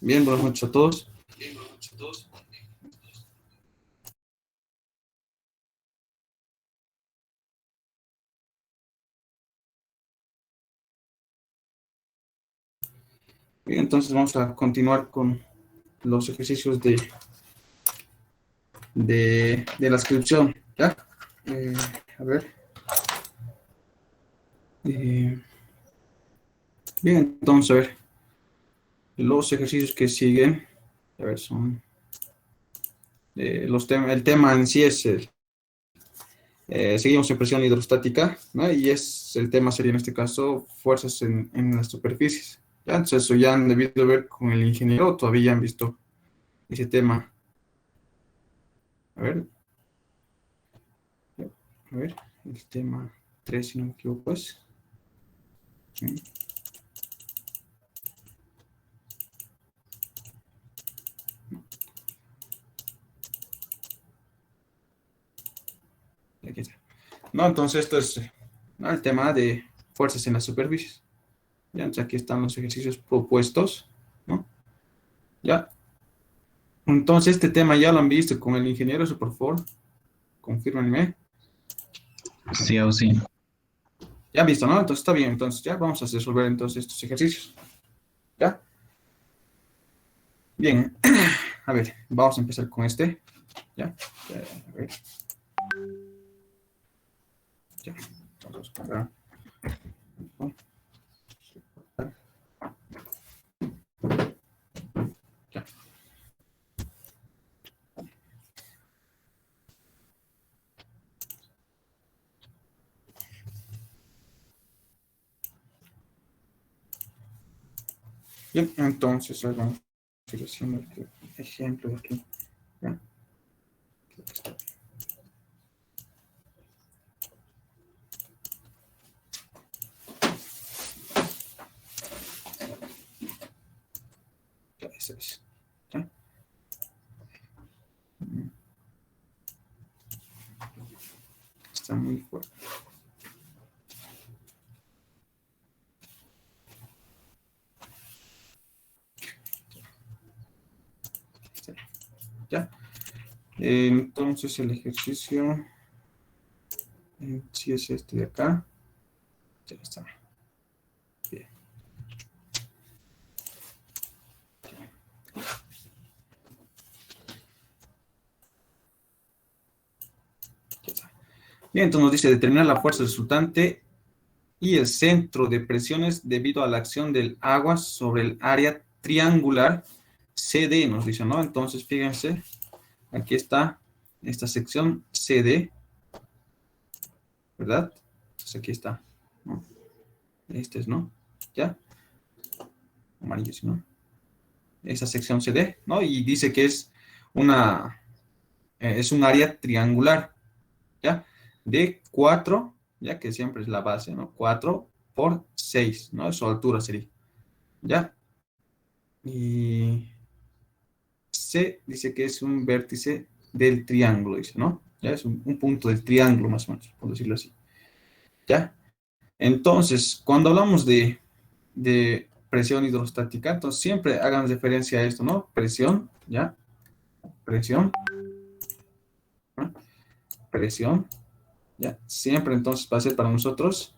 Bien, buenas noches a todos. Bien, entonces vamos a continuar con los ejercicios de la inscripción, ¿ya? A ver. Bien, entonces, a ver. Los ejercicios que siguen, a ver, son... el tema en sí es seguimos en presión hidrostática, ¿no? Y el tema sería en este caso fuerzas en las superficies. ¿Ya? Entonces eso ya han debido ver con el ingeniero, o todavía han visto ese tema. A ver, el tema 3 si no me equivoco, pues. Sí. Aquí está. No, entonces esto es ¿no? El tema de fuerzas en las superficies. Ya, entonces aquí están los ejercicios propuestos, ¿no? Ya. Entonces este tema ya lo han visto con el ingeniero, eso por favor, confírmenme. Sí o sí. Ya han visto, ¿no? Entonces está bien, entonces ya vamos a resolver entonces estos ejercicios. ¿Ya? Bien, a ver, vamos a empezar con este. ¿Ya? A ver. Ya, vamos a cargar. Ya. Bien, entonces vamos a ir haciendo este ejemplo de aquí. ¿Ya? Ya, ese es. ¿Ya? Está muy fuerte. ¿Ya? Entonces el ejercicio sí es este de acá. Ya está. Bien. Ya está. Bien, entonces nos dice determinar la fuerza resultante y el centro de presiones debido a la acción del agua sobre el área triangular CD, nos dice, ¿no? Entonces, fíjense, aquí está esta sección CD, ¿verdad? Entonces aquí está, ¿no? Este es, ¿no? ¿Ya? Amarillo, ¿sí, no? Esa sección CD, ¿no? Y dice que es es un área triangular, ¿ya? De 4, ya que siempre es la base, ¿no? 4 por 6, ¿no? Su altura sería, ¿ya? Y C dice que es un vértice del triángulo, dice, ¿no? Ya es un punto del triángulo, más o menos, por decirlo así, ¿ya? Entonces, cuando hablamos de presión hidrostática, entonces siempre hagan referencia a esto, ¿no? Presión, ¿ya? Presión, ¿no? Presión, ¿ya? Siempre entonces va a ser para nosotros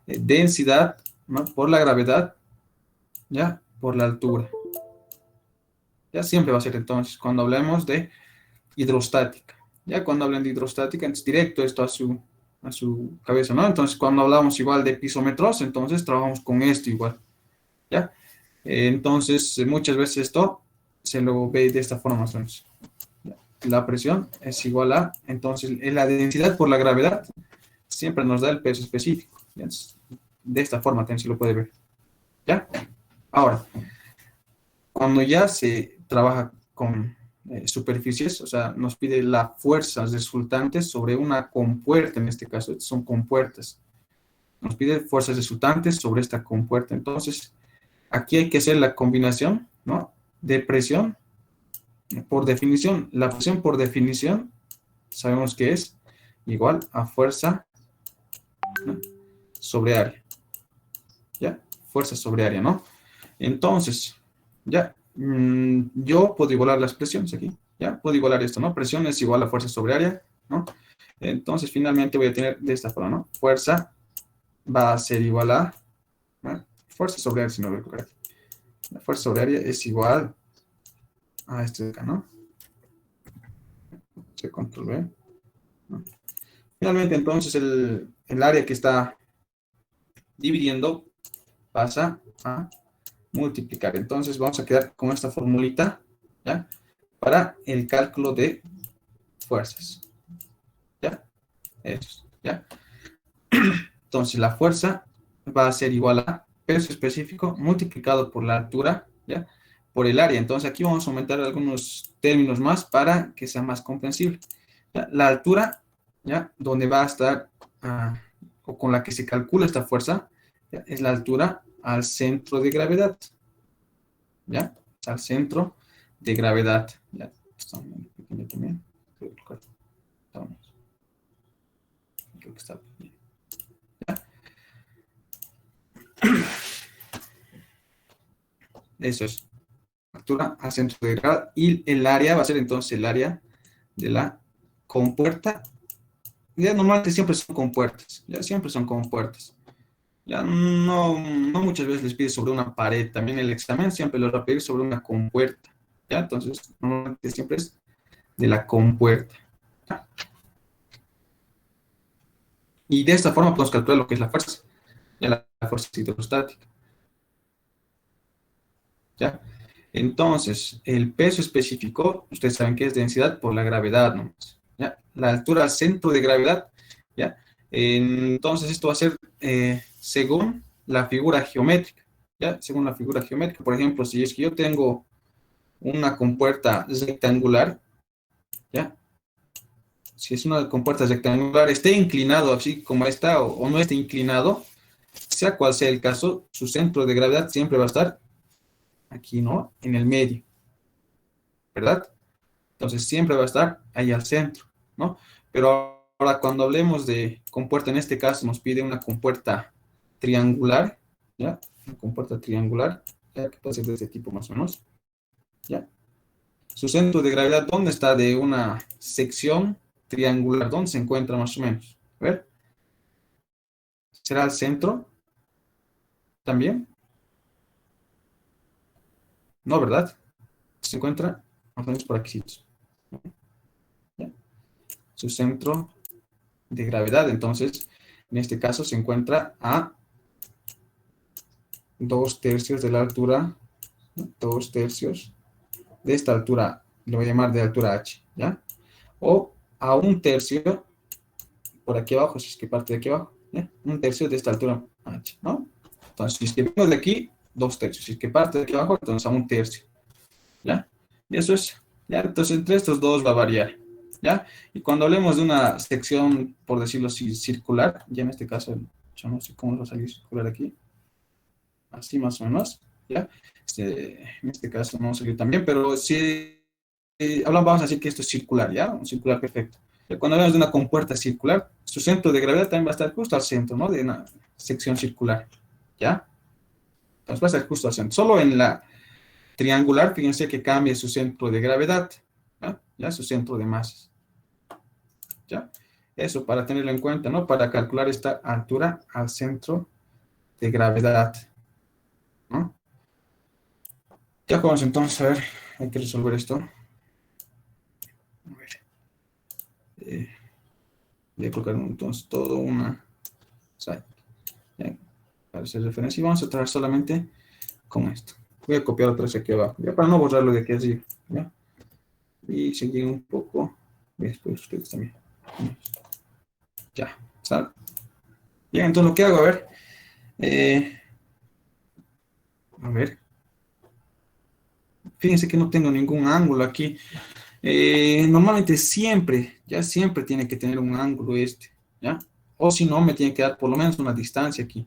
densidad, ¿no? Por la gravedad, ¿ya? Por la altura. Ya siempre va a ser entonces cuando hablemos de hidrostática. Ya cuando hablan de hidrostática, es directo esto a su cabeza, ¿no? Entonces, cuando hablamos igual de pisómetros, entonces trabajamos con esto igual, ¿ya? Entonces, muchas veces esto se lo ve de esta forma más o menos. La presión es igual a, entonces, la densidad por la gravedad siempre nos da el peso específico. ¿Ya? De esta forma también se lo puede ver, ¿ya? Ahora, cuando ya se trabaja con superficies, o sea, nos pide las fuerzas resultantes sobre una compuerta, en este caso son compuertas. Nos pide fuerzas resultantes sobre esta compuerta. Entonces, aquí hay que hacer la combinación, ¿no? De presión, por definición. La presión por definición, sabemos que es igual a fuerza, ¿no? Sobre área. ¿Ya? Fuerza sobre área, ¿no? Entonces, ya, yo puedo igualar las presiones aquí, ¿ya? Puedo igualar esto, ¿no? Presión es igual a fuerza sobre área, ¿no? Entonces, finalmente voy a tener de esta forma, ¿no? Fuerza va a ser igual a, ¿no? Fuerza sobre área, si no lo recuerdo. La fuerza sobre área es igual a este de acá, ¿no? Se control V, ¿no? Finalmente, entonces, el área que está dividiendo pasa a multiplicar. Entonces, vamos a quedar con esta formulita, ¿ya? Para el cálculo de fuerzas, ¿ya? Eso, ¿ya? Entonces, la fuerza va a ser igual a peso específico multiplicado por la altura, ¿ya? Por el área. Entonces, aquí vamos a aumentar algunos términos más para que sea más comprensible. ¿Ya? La altura, ¿ya? Donde va a estar, o con la que se calcula esta fuerza, ¿ya? Es la altura al centro de gravedad, ¿ya? Al centro de gravedad, ¿ya? Está muy pequeño también. Creo que está bien. Eso es. Altura al centro de gravedad. Y el área va a ser entonces el área de la compuerta. Ya normalmente siempre son compuertas. Ya siempre son compuertas. Ya no muchas veces les pide sobre una pared. También el examen siempre lo va a pedir sobre una compuerta. Ya, entonces normalmente siempre es de la compuerta. Y de esta forma podemos calcular lo que es la fuerza. Ya la fuerza hidrostática. ¿Ya? Entonces, el peso específico, ustedes saben que es densidad por la gravedad, ¿no? ¿Ya? La altura al centro de gravedad, ¿ya? Entonces, esto va a ser según la figura geométrica, ¿ya? Según la figura geométrica. Por ejemplo, si es que yo tengo una compuerta rectangular, ¿ya? Si es una compuerta rectangular, esté inclinado así como está o no esté inclinado, sea cual sea el caso, su centro de gravedad siempre va a estar aquí, ¿no? En el medio, ¿verdad? Entonces siempre va a estar ahí al centro, ¿no? Pero ahora cuando hablemos de compuerta, en este caso nos pide una compuerta triangular, ¿ya? Una compuerta triangular, ya que puede ser de este tipo más o menos, ¿ya? Su centro de gravedad, ¿dónde está de una sección triangular? ¿Dónde se encuentra más o menos? A ver, ¿será al centro también? No, ¿verdad? Se encuentra más o menos por aquí, ¿ya? Su centro de gravedad, entonces, en este caso se encuentra a 2/3 de la altura, ¿no? 2/3 de esta altura, lo voy a llamar de altura h, ¿ya? O a 1/3, por aquí abajo, si es que parte de aquí abajo, ¿ya? 1/3 de esta altura h, ¿no? Entonces, si es que vengo de aquí, 2/3, si es que parte de aquí abajo, entonces a 1/3, ¿ya? Y eso es, ¿ya? Entonces, entre estos dos va a variar, ¿ya? Y cuando hablemos de una sección, por decirlo así, circular, ya en este caso, yo no sé cómo va a salir circular aquí, así más o menos, ¿ya? En este caso no salió tan bien, pero si hablamos, vamos a decir que esto es circular, ¿ya? Un circular perfecto. Cuando hablamos de una compuerta circular, su centro de gravedad también va a estar justo al centro, ¿no? De una sección circular, ¿ya? Entonces va a estar justo al centro. Solo en la triangular, fíjense que cambia su centro de gravedad, ¿ya? ¿Ya? Su centro de masas, ¿ya? Eso para tenerlo en cuenta, ¿no? Para calcular esta altura al centro de gravedad, ¿no? Ya vamos entonces a ver, hay que resolver esto. A ver, voy a colocar entonces todo una site, ¿ya? Para hacer referencia y vamos a trabajar solamente con esto. Voy a copiar otra vez aquí abajo, ya para no borrarlo de aquí así, ¿ya? Y seguir un poco, y después ustedes también. Ya, ¿sale? Bien, entonces lo que hago, eh, a ver, fíjense que no tengo ningún ángulo aquí. Normalmente siempre, ya siempre tiene que tener un ángulo este, ¿ya? O si no, me tiene que dar por lo menos una distancia aquí.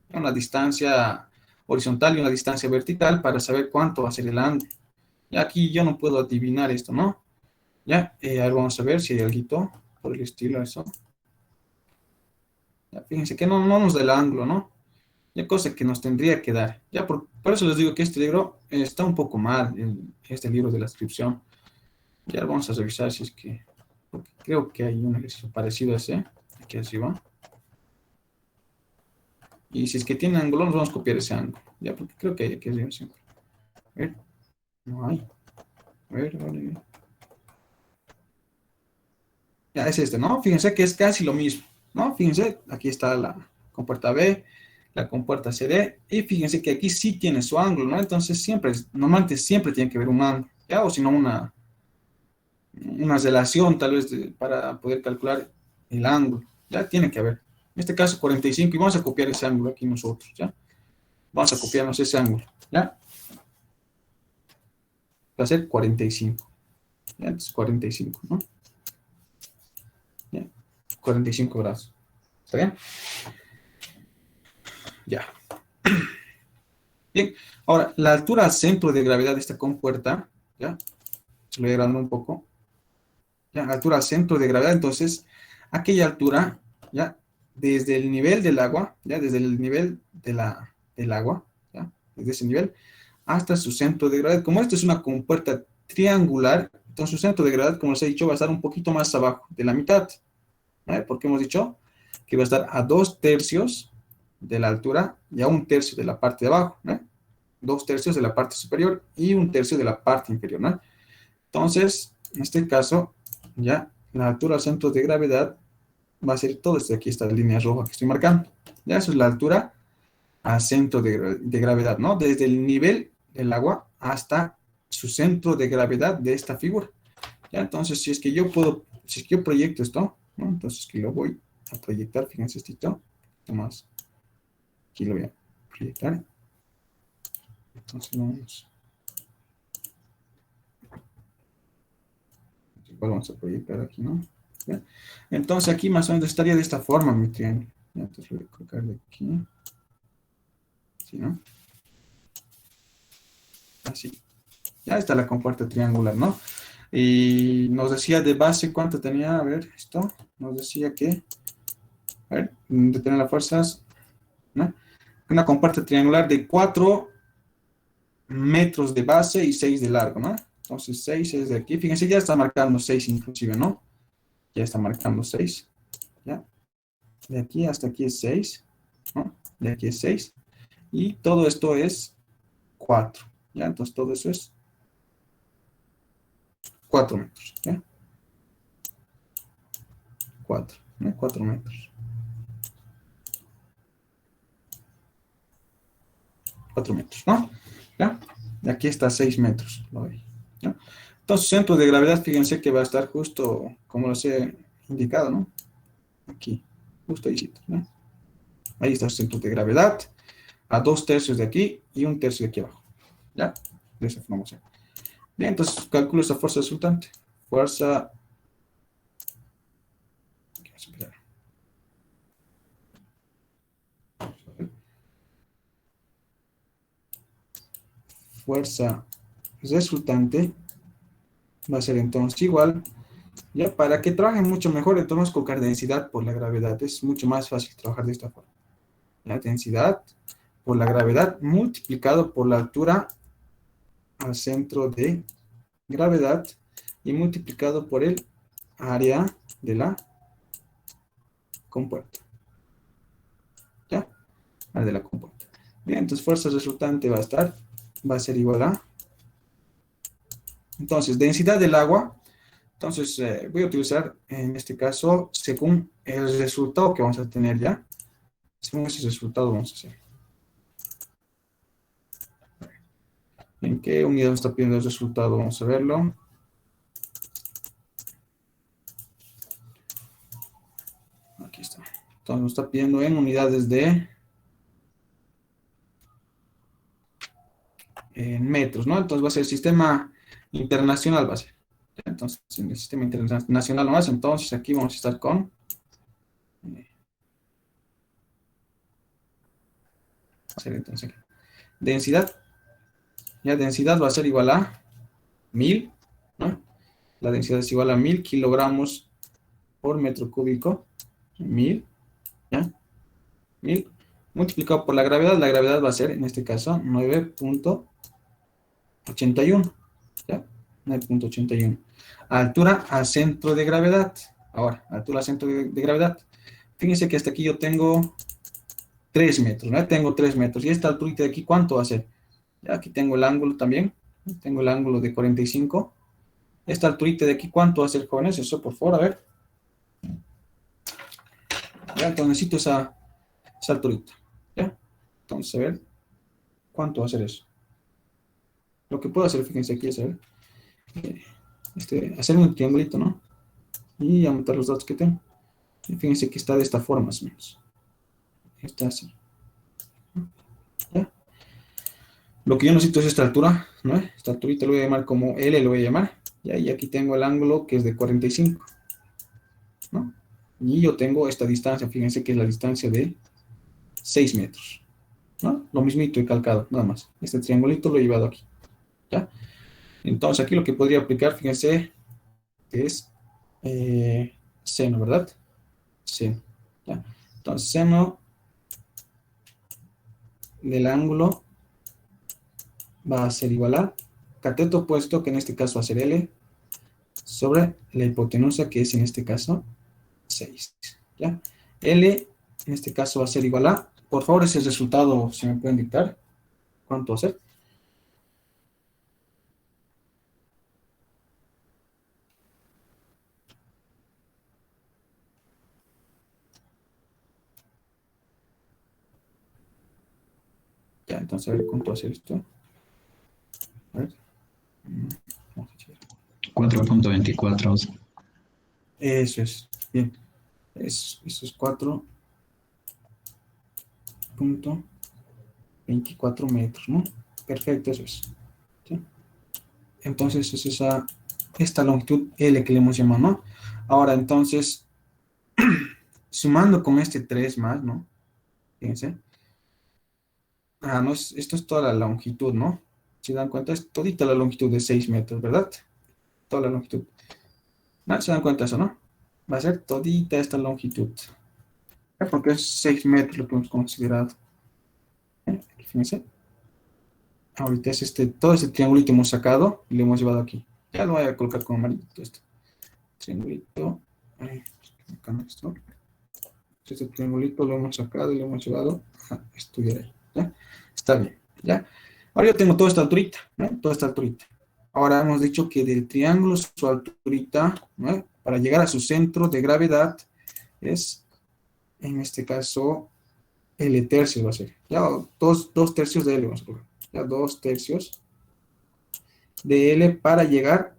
Una distancia horizontal y una distancia vertical para saber cuánto va a ser el ángulo. Y aquí yo no puedo adivinar esto, ¿no? Ya, ahora vamos a ver si hay algo por el estilo eso. Ya, fíjense que no nos da el ángulo, ¿no? ya cosa que nos tendría que dar. Ya por eso les digo que este libro está un poco mal, este libro de la inscripción. Ya vamos a revisar si es que, porque creo que hay un ejercicio parecido a ese, aquí arriba. Y si es que tiene ángulo, nos vamos a copiar ese ángulo, ya, porque creo que hay aquí arriba siempre. A ver, no hay. A ver, vale. Ya es este, ¿no? Fíjense que es casi lo mismo, ¿no? Fíjense, aquí está la compuerta B, la compuerta CD, y fíjense que aquí sí tiene su ángulo, ¿no? Entonces siempre, normalmente siempre tiene que haber un ángulo, ¿ya? O si no, una relación tal vez para poder calcular el ángulo, ¿ya? Tiene que haber. En este caso 45, y vamos a copiar ese ángulo aquí nosotros, ¿ya? Vamos a copiarnos ese ángulo, ¿ya? Va a ser 45, ¿ya? Entonces 45, ¿no? ¿Ya? 45 grados, ¿está bien? Ya. Bien, ahora, la altura al centro de gravedad de esta compuerta, ¿ya? Se lo voy agrandando un poco. ¿Ya? Altura al centro de gravedad, entonces, aquella altura, ¿ya? Desde el nivel del agua, ¿ya? Desde el nivel del agua, ¿ya? Desde ese nivel hasta su centro de gravedad. Como esto es una compuerta triangular, entonces su centro de gravedad, como les he dicho, va a estar un poquito más abajo de la mitad, ¿vale? Porque hemos dicho que va a estar a 2/3 de la altura y a 1/3 de la parte de abajo, ¿no? 2/3 de la parte superior y 1/3 de la parte inferior, ¿no? Entonces, en este caso, ya la altura al centro de gravedad va a ser todo esto de aquí, esta línea roja que estoy marcando. Ya eso es la altura al centro de gravedad, ¿no? Desde el nivel del agua hasta su centro de gravedad de esta figura. Ya, entonces, si es que yo puedo, si es que yo proyecto esto, ¿no? Entonces, que lo voy a proyectar, fíjense esto, más, aquí lo voy a proyectar. Entonces, vamos a proyectar aquí, ¿no? ¿Bien? Entonces, aquí más o menos estaría de esta forma mi triángulo. Ya, entonces, lo voy a colocar de aquí. ¿Sí, no? Así. Ya está la compuerta triangular, ¿no? Y nos decía de base cuánto tenía, a ver, esto, nos decía que, a ver, de tener las fuerzas, ¿no? Una compuerta triangular de 4 metros de base y 6 de largo, ¿no? Entonces 6 es de aquí, fíjense, ya está marcando 6 inclusive, ¿no? Ya está marcando 6, ¿ya? De aquí hasta aquí es 6, ¿no? De aquí es 6, y todo esto es 4, ¿ya? Entonces todo eso es 4 metros, ¿ya? 4, ¿no? 4 metros. 4 metros, ¿no? ¿Ya? De aquí está 6 metros, lo veis, ¿no? Entonces, centro de gravedad, fíjense que va a estar justo como lo he indicado, ¿no? Aquí, justo ahí, ¿no? Ahí está el centro de gravedad, a 2/3 de aquí y 1/3 de aquí abajo, ¿ya? De esa forma. Bien, entonces calculo esa fuerza resultante. Fuerza, fuerza resultante va a ser entonces igual, ya para que trabajen mucho mejor, entonces colocar densidad por la gravedad. Es mucho más fácil trabajar de esta forma. La densidad por la gravedad multiplicado por la altura al centro de gravedad y multiplicado por el área de la compuerta. ¿Ya? Área de la compuerta. Bien, entonces fuerza resultante va a ser igual a, entonces, densidad del agua. Entonces, voy a utilizar en este caso según el resultado que vamos a tener ya. Según ese resultado vamos a hacer. ¿En qué unidad nos está pidiendo el resultado? Vamos a verlo. Aquí está. Entonces nos está pidiendo en unidades de en metros, ¿no? Entonces va a ser sistema internacional, va a ser. Entonces, en el sistema internacional nomás, entonces aquí vamos a estar con va a ser entonces densidad. Ya densidad va a ser igual a 1000, ¿no? La densidad es igual a 1000 kilogramos por metro cúbico. 1000, ¿ya? 1000 multiplicado por la gravedad va a ser, en este caso, 9.81. ¿Ya? 9.81. Altura a centro de gravedad. Ahora, altura a centro de gravedad. Fíjense que hasta aquí yo tengo 3 metros, ¿no? Tengo 3 metros. ¿Y esta altura de aquí cuánto va a ser? Ya aquí tengo el ángulo también. Tengo el ángulo de 45. Esta alturita de aquí, ¿cuánto va a ser, jóvenes? Eso, por favor, a ver. Ya, entonces necesito esa alturita. ¿Ya? Entonces, a ver, ¿cuánto va a ser eso? Lo que puedo hacer, fíjense aquí, es a ver, hacer un triangulito, ¿no? Y aumentar los datos que tengo. Y fíjense que está de esta forma, más o menos. Está así. ¿Ya? Lo que yo necesito es esta altura, ¿no? Esta alturita lo voy a llamar como L, lo voy a llamar. ¿Ya? Y aquí tengo el ángulo que es de 45, ¿no? Y yo tengo esta distancia, fíjense que es la distancia de 6 metros, ¿no? Lo mismito he calcado, nada más. Este triangulito lo he llevado aquí, ¿ya? Entonces aquí lo que podría aplicar, fíjense, es seno, ¿verdad? Seno, ¿ya? Entonces seno del ángulo va a ser igual a cateto opuesto, que en este caso va a ser L, sobre la hipotenusa, que es en este caso 6, ¿ya? L en este caso va a ser igual a, por favor, ese resultado, si me pueden dictar, ¿cuánto va a ser? Ya, entonces a ver cuánto va a ser esto. A ver. Vamos a echar. 4.24. Eso es, bien. Eso es 4.24 metros, ¿no? Perfecto, eso es. ¿Sí? Entonces es esta longitud L que le hemos llamado, ¿no? Ahora, entonces, sumando con este 3 más, ¿no? Fíjense. No, esto es toda la longitud, ¿no? Si dan cuenta, es todita la longitud de 6 metros, ¿verdad? Toda la longitud. ¿No? ¿Se dan cuenta de eso, no? Va a ser todita esta longitud. Porque es 6 metros lo que hemos considerado. Aquí, fíjense. Ahorita es todo este triangulito hemos sacado y lo hemos llevado aquí. Ya lo voy a colocar con amarillito esto. Triangulito. Esto. Este triangulito lo hemos sacado y lo hemos llevado a estudiar ahí. ¿Ya? Está bien. ¿Ya? Ahora yo tengo toda esta alturita, ¿no? Toda esta alturita. Ahora hemos dicho que del triángulo su alturita, ¿no? Para llegar a su centro de gravedad es, en este caso, L tercios va a ser. Ya, dos tercios de L vamos a colocar. Ya, 2/3 de L para llegar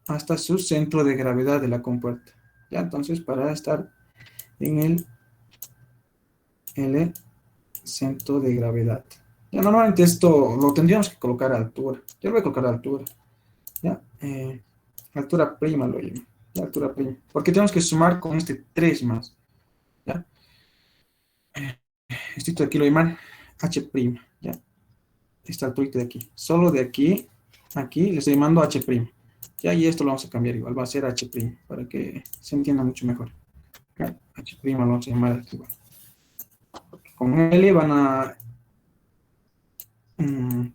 hasta su centro de gravedad de la compuerta. Ya, entonces, para estar en el L centro de gravedad. Ya, normalmente esto lo tendríamos que colocar a altura. Yo lo voy a colocar a altura. Ya, altura prima lo llamo. Ya, altura prima. Porque tenemos que sumar con este 3 más. Ya. Esto de aquí lo llaman H prima. Ya. Esta altura de aquí. Solo de aquí, aquí le estoy llamando H prima. Ya, y esto lo vamos a cambiar igual. Va a ser H prima para que se entienda mucho mejor. Ya, H prima lo vamos a llamar aquí igual. Con L van a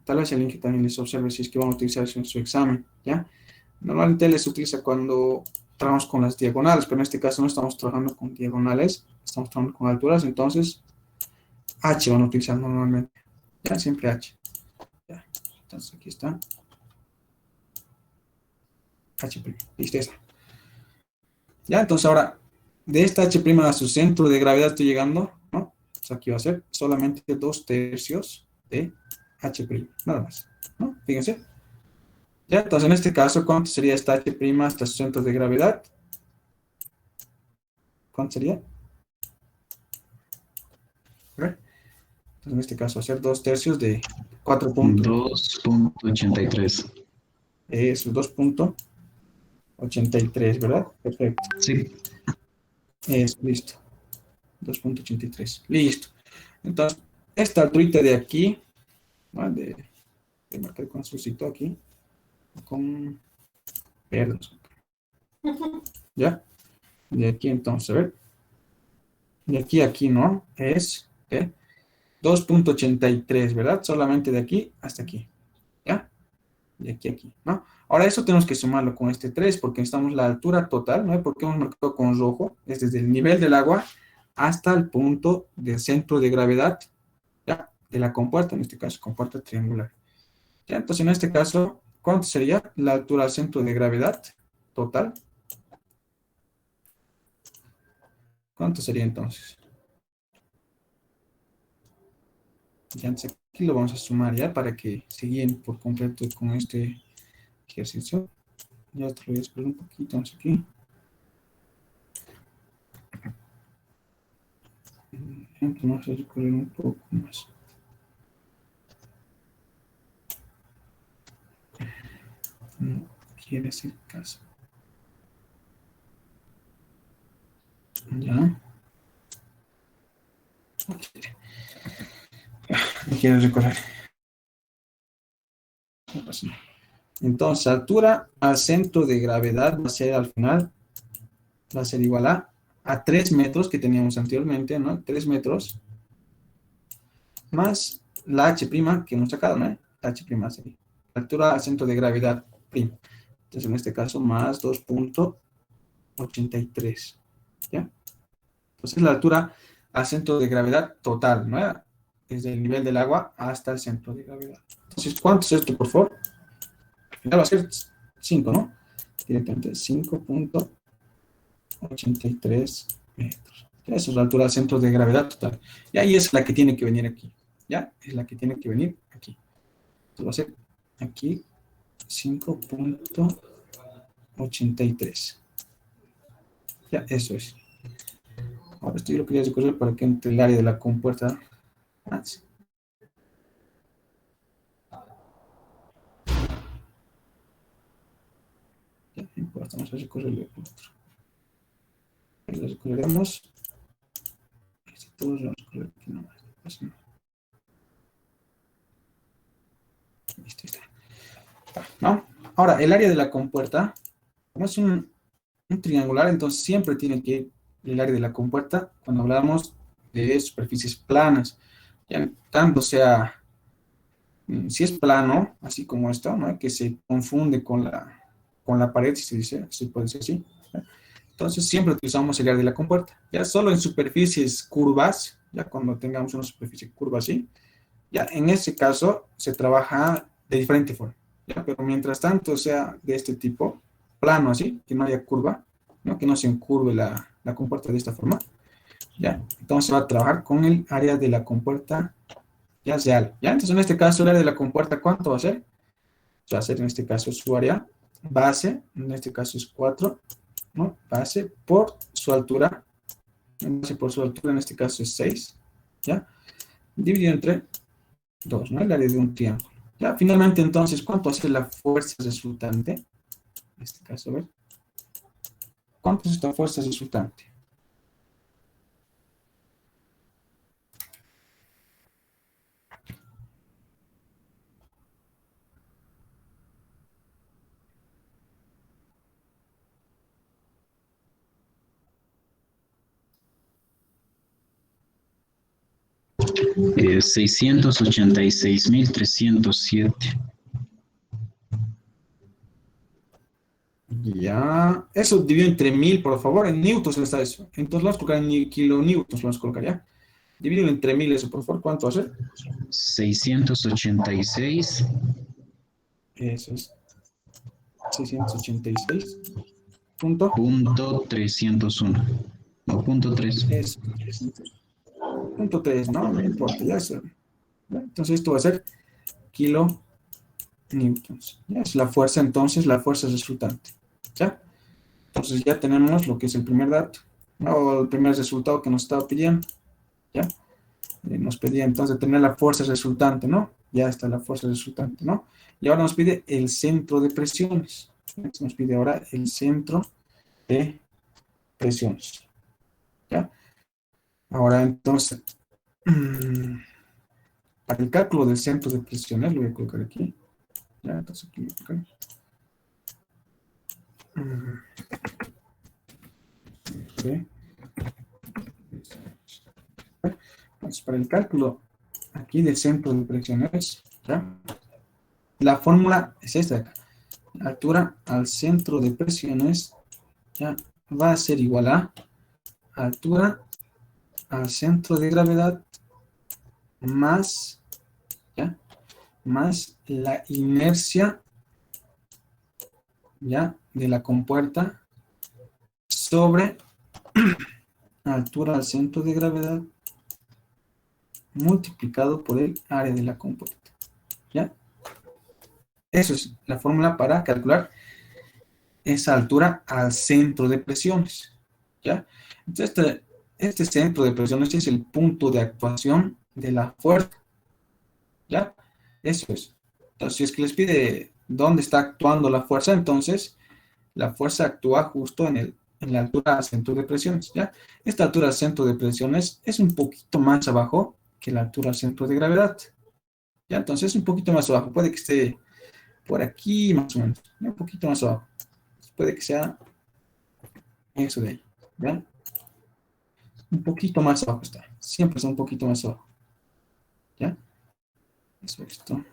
tal vez el link también les observe si es que van a utilizar eso en su examen, ¿ya? Normalmente L se utiliza cuando trabajamos con las diagonales, pero en este caso no estamos trabajando con diagonales, estamos trabajando con alturas, entonces H van a utilizar normalmente, ¿ya? Siempre H. ¿Ya? Entonces aquí está. H', listo, está. ¿Ya? Entonces ahora, de esta H' a su centro de gravedad estoy llegando, ¿no? Entonces aquí va a ser solamente 2/3 de H', nada más, ¿no? Fíjense. Ya, entonces en este caso, ¿cuánto sería esta H' hasta su centro de gravedad? ¿Cuánto sería? Entonces en este caso va a ser 2/3 de 2.83. Es 2.83, ¿verdad? Perfecto. Sí. Listo. 2.83. Listo. Entonces, esta alturita de aquí, ¿no? de marcar con azulcito aquí, con verde. ¿Ya? De aquí entonces, a ver. De aquí a aquí, ¿no? Es ¿ok? 2.83, ¿verdad? Solamente de aquí hasta aquí, ¿ya? De aquí a aquí, ¿no? Ahora eso tenemos que sumarlo con este 3 porque necesitamos la altura total, ¿no? Porque hemos marcado con rojo, es desde el nivel del agua hasta el punto del centro de gravedad, ¿ya? De la compuerta, en este caso, compuerta triangular. ¿Ya? Entonces, en este caso, ¿cuánto sería la altura al centro de gravedad total? ¿Cuánto sería entonces? Ya, entonces aquí lo vamos a sumar ya para que se guíen por completo con este ejercicio. Ya te lo voy a esperar un poquito, vamos aquí. Vamos a recorrer un poco más. No quiere hacer caso. Ya. No quiere recorrer. No pasa nada. Entonces, altura al centro de gravedad va a ser al final, va a ser igual a 3 metros que teníamos anteriormente, ¿no? 3 metros más la H' que hemos sacado, ¿no? La H' sería. Altura al centro de gravedad prima. Entonces, en este caso, más 2.83. ¿Ya? Entonces, la altura al centro de gravedad total, ¿no? Desde el nivel del agua hasta el centro de gravedad. Entonces, ¿cuánto es esto, por favor? Ya va a ser 5, ¿no? Directamente 5.83 metros. Esa es la altura del centro de gravedad total. Y ahí es la que tiene que venir aquí. ¿Ya? Es la que tiene que venir aquí. Entonces va a ser aquí 5.83. Ya, eso es. Ahora esto yo lo quería recorrer para que entre el área de la compuerta. Ah, sí. Ya, no importa, vamos a recorrerlo por otro. Ahí lo recorreremos. Todos lo vamos a recorrer aquí nomás. No pasa nada. Listo, está. ¿No? Ahora, el área de la compuerta, como es un triangular, entonces siempre tiene que ir el área de la compuerta cuando hablamos de superficies planas. Ya, tanto sea, si es plano, así como esto, ¿no? Que se confunde con la pared, si se dice, si puede ser así. ¿Ya? Entonces siempre utilizamos el área de la compuerta. Ya solo en superficies curvas, ya cuando tengamos una superficie curva así, ya en ese caso se trabaja de diferente forma. ¿Ya? Pero mientras tanto sea de este tipo, plano así, que no haya curva, ¿no? Que no se encurve la compuerta de esta forma, ¿ya? Entonces va a trabajar con el área de la compuerta ya real, ¿ya? Entonces en este caso el área de la compuerta, ¿cuánto va a ser? Va a ser en este caso su área base, en este caso es 4, ¿no? Base por su altura, base por su altura en este caso es 6, ¿ya? Dividido entre 2, ¿no? El área de un triángulo. Ya, finalmente, entonces, ¿cuánto hace la fuerza resultante? En este caso, a ver. ¿Cuánto es esta fuerza resultante? Eh, 686.307. Ya, eso dividido entre 1000, por favor, en newtons está eso. Entonces, vamos a colocar en kilonewtons, vamos a colocar ya. Dividido entre 1000 eso, por favor, ¿cuánto hace? 686. Eso es 686 punto. Punto 301. O punto 3. Es punto 3, ¿no? No importa, ya eso. ¿Ya? Entonces, esto va a ser kilonewtons. Ya es la fuerza, entonces, la fuerza resultante. ¿Ya? Entonces ya tenemos lo que es el primer dato, ¿no? O el primer resultado que nos estaba pidiendo, ¿ya? Nos pedía entonces tener la fuerza resultante, ¿no? Ya está la fuerza resultante, ¿no? Y ahora nos pide el centro de presiones. Nos pide ahora el centro de presiones, ¿ya? Ahora entonces, para el cálculo del centro de presiones, lo voy a colocar aquí, ¿ya? Entonces aquí lo voy a colocar. Ok. para el cálculo aquí del centro de presiones, ¿ya? La fórmula es esta de acá. La altura al centro de presiones, ¿ya? Va a ser igual a altura al centro de gravedad más, ¿ya? Más la inercia, ¿ya? De la compuerta sobre altura al centro de gravedad multiplicado por el área de la compuerta, ¿ya? Eso es la fórmula para calcular esa altura al centro de presiones, ¿ya? Entonces, este centro de presiones es el punto de actuación de la fuerza, ¿ya? Eso es. Entonces, si es que les pide dónde está actuando la fuerza, entonces la fuerza actúa justo en la altura al centro de presiones, ¿ya? Esta altura al centro de presiones es un poquito más abajo que la altura al centro de gravedad, ¿ya? Entonces, un poquito más abajo. Puede que esté por aquí, más o menos, ¿ya? Un poquito más abajo. Puede que sea eso de ahí, ¿ya? Un poquito más abajo está. Siempre está un poquito más abajo, ¿ya? Eso, esto.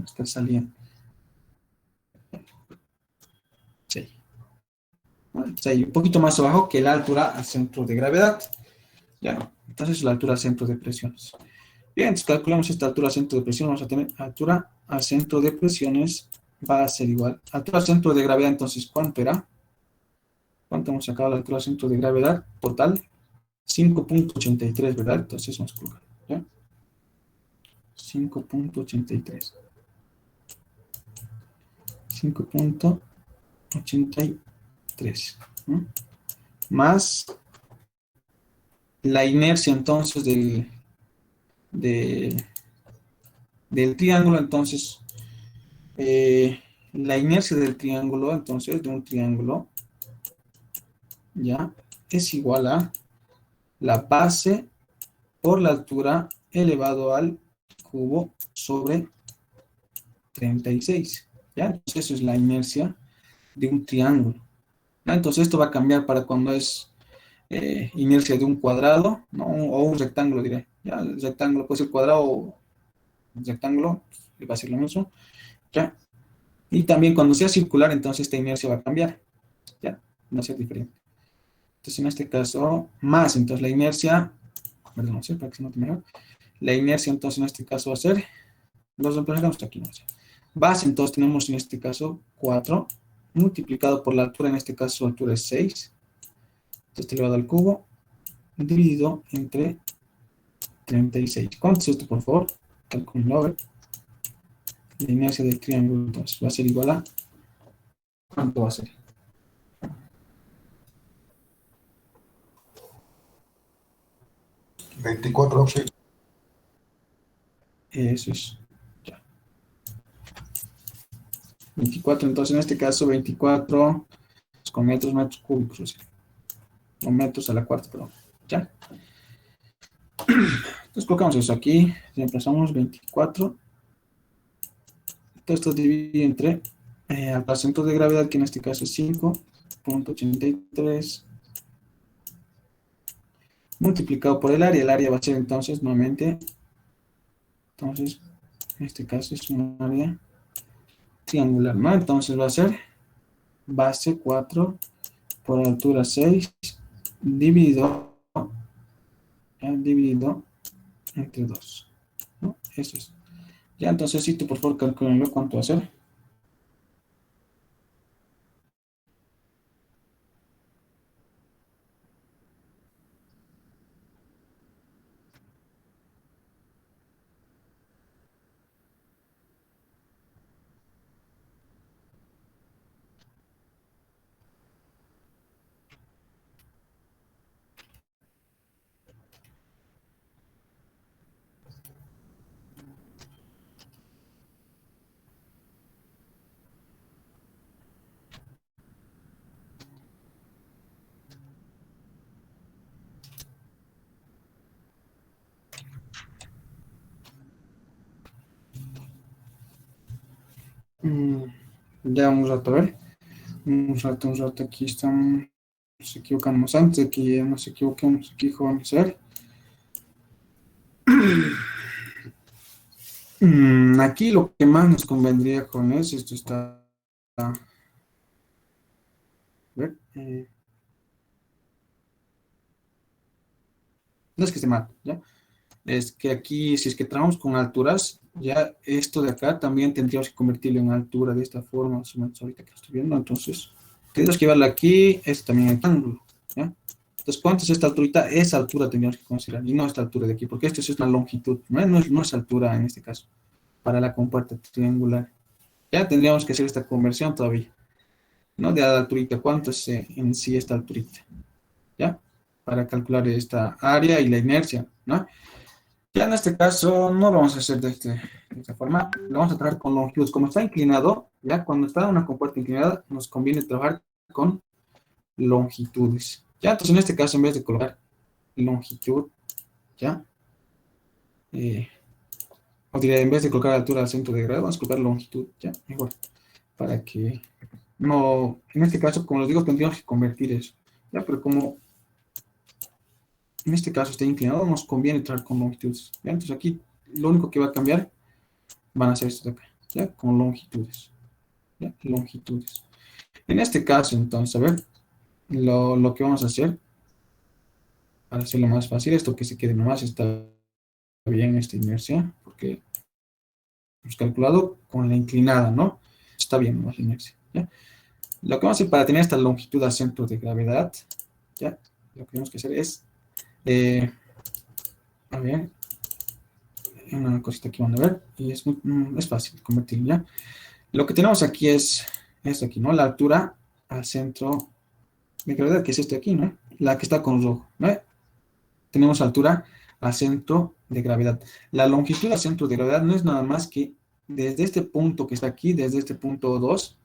Está saliendo. Sí. Está ahí un poquito más abajo que la altura al centro de gravedad. Ya, entonces la altura al centro de presiones. Bien, entonces calculamos esta altura al centro de presiones. Vamos a tener altura al centro de presiones va a ser igual. Altura al centro de gravedad, entonces, ¿cuánto era? ¿Cuánto hemos sacado la altura al centro de gravedad? Total, 5.83, ¿verdad? Entonces vamos a colocar, ¿ya? 5.83. 5.83. ¿no? Más la inercia entonces de- del triángulo, entonces la inercia del triángulo, entonces de un triángulo, ya, es igual a la base por la altura elevado al cubo sobre 36, ¿ya? Entonces eso es la inercia de un triángulo, ¿ya? Entonces esto va a cambiar para cuando es inercia de un cuadrado, ¿no? O un rectángulo, diré, ¿ya? El rectángulo puede ser cuadrado o un rectángulo, va a ser lo mismo, ¿ya? Y también cuando sea circular, entonces esta inercia va a cambiar, ¿ya? Va a ser diferente. Entonces en este caso, más, entonces la inercia, perdón, no sé, para que se note mejor, la inercia entonces en este caso va a ser, los reemplazamos aquí, no sé. Base, entonces tenemos en este caso 4, multiplicado por la altura, en este caso la altura es 6, entonces elevado al cubo, dividido entre 36. ¿Cuánto es esto, por favor? Calculo, a ver. La inercia del triángulo, entonces, va a ser igual a, ¿cuánto va a ser? Sí. Eso es, ya. 24, entonces en este caso 24 con metros cúbicos, o metros a la cuarta, perdón, ya. Entonces colocamos eso aquí, reemplazamos 24. Todo esto divide entre al centro de gravedad, que en este caso es 5.83, multiplicado por el área va a ser entonces nuevamente, entonces en este caso es un área triangular, ¿no? Entonces va a ser base 4 por altura 6 dividido, dividido entre 2, ¿no? Eso es. Ya, entonces si tú por favor calculenlo cuánto va a ser. Mm, ya un rato, a ver. Un rato, aquí estamos, nos equivocamos antes de que nos equivoquemos, aquí vamos a ver. Aquí lo que más nos convendría con eso, esto está... A ver, no es que esté mal, ¿ya? Es que aquí, si es que trabajamos con alturas, ya esto de acá también tendríamos que convertirlo en altura de esta forma, más o menos ahorita que lo estoy viendo. Entonces, tendríamos que llevarlo aquí, esto también en ángulo, ¿ya? Entonces, ¿cuánto es esta alturita? Esa altura tendríamos que considerar, y no esta altura de aquí, porque esto es una longitud, no es altura en este caso, para la compuerta triangular. Ya tendríamos que hacer esta conversión todavía, ¿no? De la alturita, ¿cuánto es en sí esta alturita? ¿Ya? Para calcular esta área y la inercia, ¿no? Ya en este caso no lo vamos a hacer de esta forma, lo vamos a trabajar con longitudes. Como está inclinado, ya cuando está una compuerta inclinada, nos conviene trabajar con longitudes. Ya, entonces en este caso, en vez de colocar longitud, ya, o diré, en vez de colocar altura al centro de grado, vamos a colocar longitud, ya, mejor, para que no, en este caso, como les digo, tendríamos que convertir eso, ya, pero como en este caso está inclinado, nos conviene trabajar con longitudes, ya, entonces aquí lo único que va a cambiar van a ser estos de acá, ya, con longitudes, ya, longitudes. En este caso, entonces, a ver, lo que vamos a hacer, para hacerlo más fácil, esto que se quede nomás está bien esta inercia, porque hemos calculado con la inclinada, ¿no? Está bien nomás la inercia, ¿ya? Lo que vamos a hacer para tener esta longitud al centro de gravedad, ¿ya? Lo que tenemos que hacer es, a ver, una cosita que van a ver, y es fácil convertirlo, ¿ya? Lo que tenemos aquí es esto aquí, ¿no? La altura al centro de gravedad, que es este aquí, ¿no? La que está con rojo, ¿no? Tenemos altura al centro de gravedad. La longitud al centro de gravedad no es nada más que desde este punto que está aquí, desde este punto 2,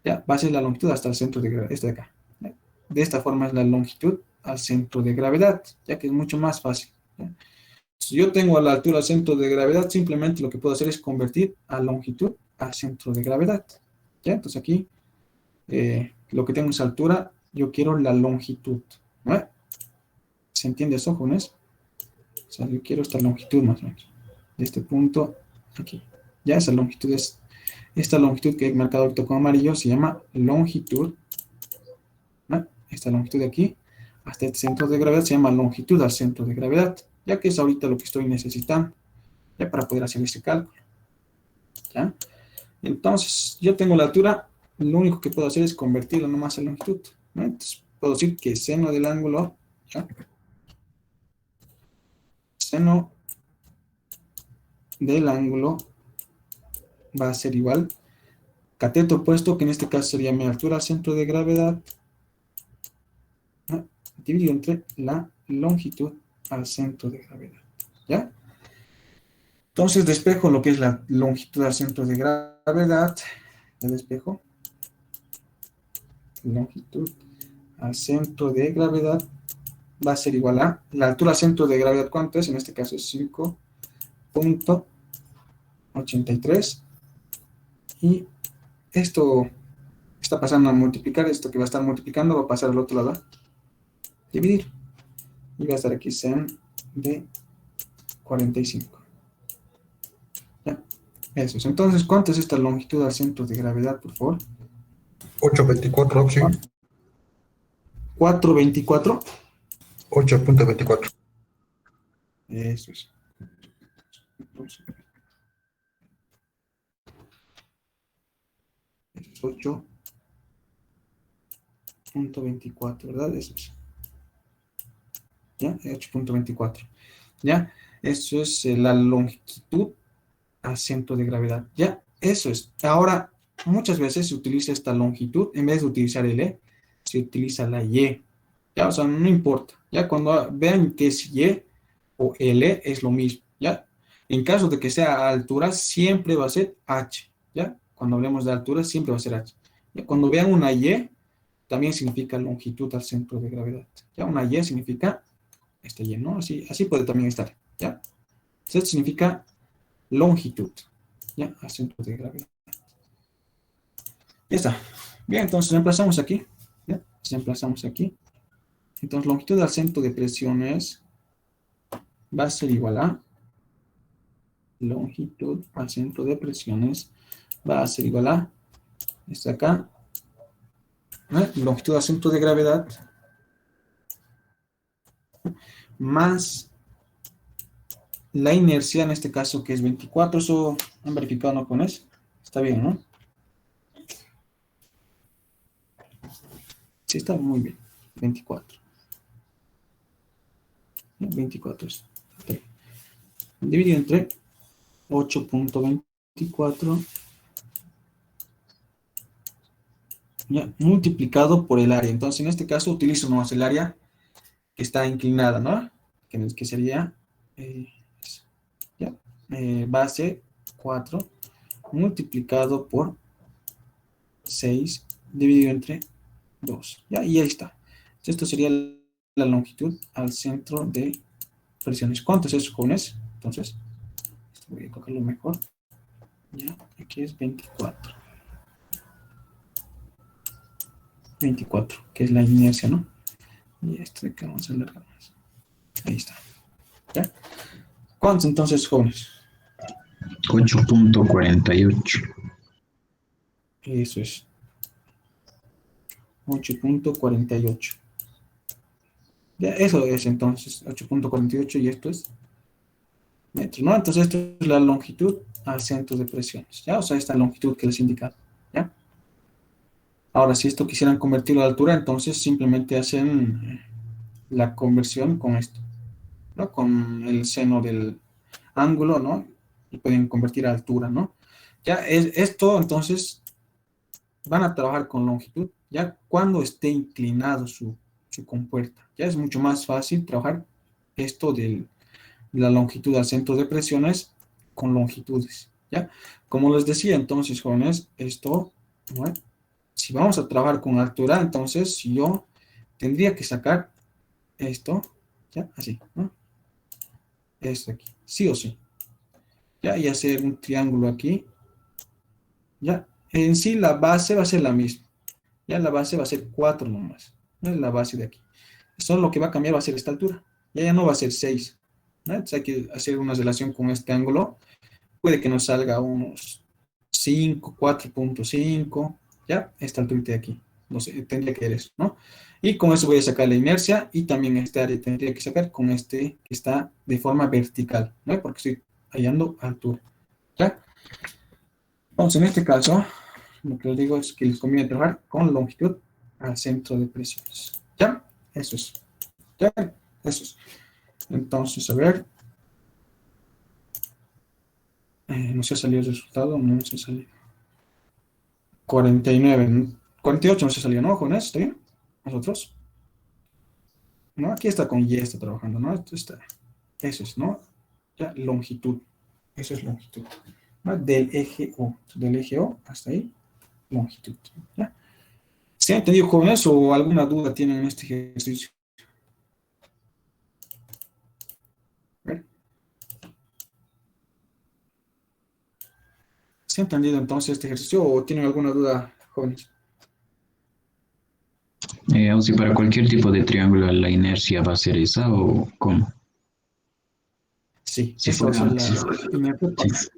ya, va a ser la longitud hasta el centro de gravedad, este de acá. ¿Ya? De esta forma es la longitud al centro de gravedad, ya que es mucho más fácil. ¿Ya? Si yo tengo la altura al centro de gravedad, simplemente lo que puedo hacer es convertir a longitud al centro de gravedad. ¿Ya? Entonces aquí, lo que tengo es altura, yo quiero la longitud. ¿No? ¿Se entiende eso, jóvenes? O sea, yo quiero esta longitud más o menos. De este punto aquí. Ya esa longitud es, esta longitud que he marcado ahorita con amarillo se llama longitud. ¿No? Esta longitud de aquí hasta este centro de gravedad se llama longitud al centro de gravedad, ya que es ahorita lo que estoy necesitando, ya para poder hacer este cálculo. ¿Ya? Entonces, yo tengo la altura, lo único que puedo hacer es convertirlo nomás a longitud. ¿No? Entonces, puedo decir que seno del ángulo, ¿ya? Seno del ángulo va a ser igual cateto opuesto, que en este caso sería mi altura al centro de gravedad, ¿no? Dividido entre la longitud al centro de gravedad. ¿Ya? Entonces despejo lo que es la longitud al centro de gravedad. Ya despejo. Longitud al centro de gravedad va a ser igual a la altura al centro de gravedad, ¿cuánto es? En este caso es 5.83. Y esto está pasando a multiplicar, esto que va a estar multiplicando va a pasar al otro lado a dividir. Y va a estar aquí sen de 45. ¿Ya? Eso es. Entonces, ¿cuánto es esta longitud al centro de gravedad, por favor? 8.24, sí. 4.24. 8.24. Eso es. Entonces, 8.24, ¿verdad? Eso es. ¿Ya? 8.24. ¿Ya? Eso es la longitud al centro de gravedad. ¿Ya? Eso es. Ahora, muchas veces se utiliza esta longitud, en vez de utilizar el E, se utiliza la Y. ¿Ya? O sea, no importa. ¿Ya? Cuando vean que es Y o L, es lo mismo. ¿Ya? En caso de que sea a altura, siempre va a ser H. ¿Ya? Cuando hablemos de altura, siempre va a ser H. ¿Ya? Cuando vean una Y, también significa longitud al centro de gravedad. ¿Ya? Una Y significa este Y, ¿no? Así puede también estar. ¿Ya? Z significa longitud. ¿Ya? Al centro de gravedad. Ya está. Bien, entonces reemplazamos aquí. ¿Ya? Reemplazamos aquí. Entonces, longitud al centro de presiones va a ser igual a longitud al centro de presiones va a ser igual a, esta acá, longitud al centro de gravedad, más la inercia, en este caso, que es 24, eso han verificado, ¿no? Con eso, está bien, ¿no? Sí, está muy bien, 24. 24 es, dividido entre 8.24, ya, multiplicado por el área. Entonces, en este caso, utilizo nomás el área que está inclinada, ¿no? Que sería, ya, base 4 multiplicado por 6 dividido entre 2. ¿Ya? Y ahí está. Esto sería la longitud al centro de presiones. ¿Cuánto es eso, jóvenes? Entonces, voy a colocarlo mejor. Ya, aquí es 24. 24, que es la inercia, ¿no? Y esto de acá vamos a alargar más. Ahí está. ¿Ya? ¿Cuántos entonces, jóvenes? 8.48. Eso es. 8.48. Ya, eso es entonces 8.48 y esto es metros, ¿no? Entonces esto es la longitud al centro de presiones, ¿ya? O sea, esta longitud que les he indicado, ¿ya? Ahora, si esto quisieran convertirlo a altura, entonces simplemente hacen la conversión con esto, ¿no? Con el seno del ángulo, ¿no? Y pueden convertir a altura, ¿no? Ya, esto, entonces, van a trabajar con longitud, ya cuando esté inclinado su compuerta. Ya es mucho más fácil trabajar esto de la longitud al centro de presiones con longitudes, ¿ya? Como les decía, entonces, jóvenes, esto, ¿no? Si vamos a trabajar con altura, entonces yo tendría que sacar esto, ¿ya? Así, ¿no? Esto aquí, sí o sí, ¿ya? Y hacer un triángulo aquí, ¿ya? En sí la base va a ser la misma, ya la base va a ser 4 nomás, no es la base de aquí. Solo lo que va a cambiar va a ser esta altura, ya no va a ser 6, ¿no? Entonces hay que hacer una relación con este ángulo, puede que nos salga unos 5, 4.5, ya, esta altura de aquí, no sé, tendría que ser eso, ¿no? Y con eso voy a sacar la inercia y también este área tendría que sacar con este que está de forma vertical, ¿no? Porque estoy hallando altura, ¿ya? Entonces, en este caso, lo que les digo es que les conviene trabajar con longitud al centro de presiones, ¿ya? Eso es, ¿ya? Eso es. Entonces, a ver, no se ha salido el resultado, no se ha salido. 49, 48 no se salió, ¿no, jóvenes? ¿Está bien? ¿Nosotros? ¿No? Aquí está con Y, está trabajando, ¿no? Esto está, eso es, ¿no? Ya, longitud. Eso es longitud. ¿No? Del eje O hasta ahí, longitud. ¿Ya? ¿Se han entendido, jóvenes, o alguna duda tienen en este ejercicio? A ver. ¿Se ha entendido entonces este ejercicio o tienen alguna duda, jóvenes? O si para cualquier tipo de triángulo la inercia va a ser esa o cómo. Sí, Si esa va a ser fuera, la inercia. si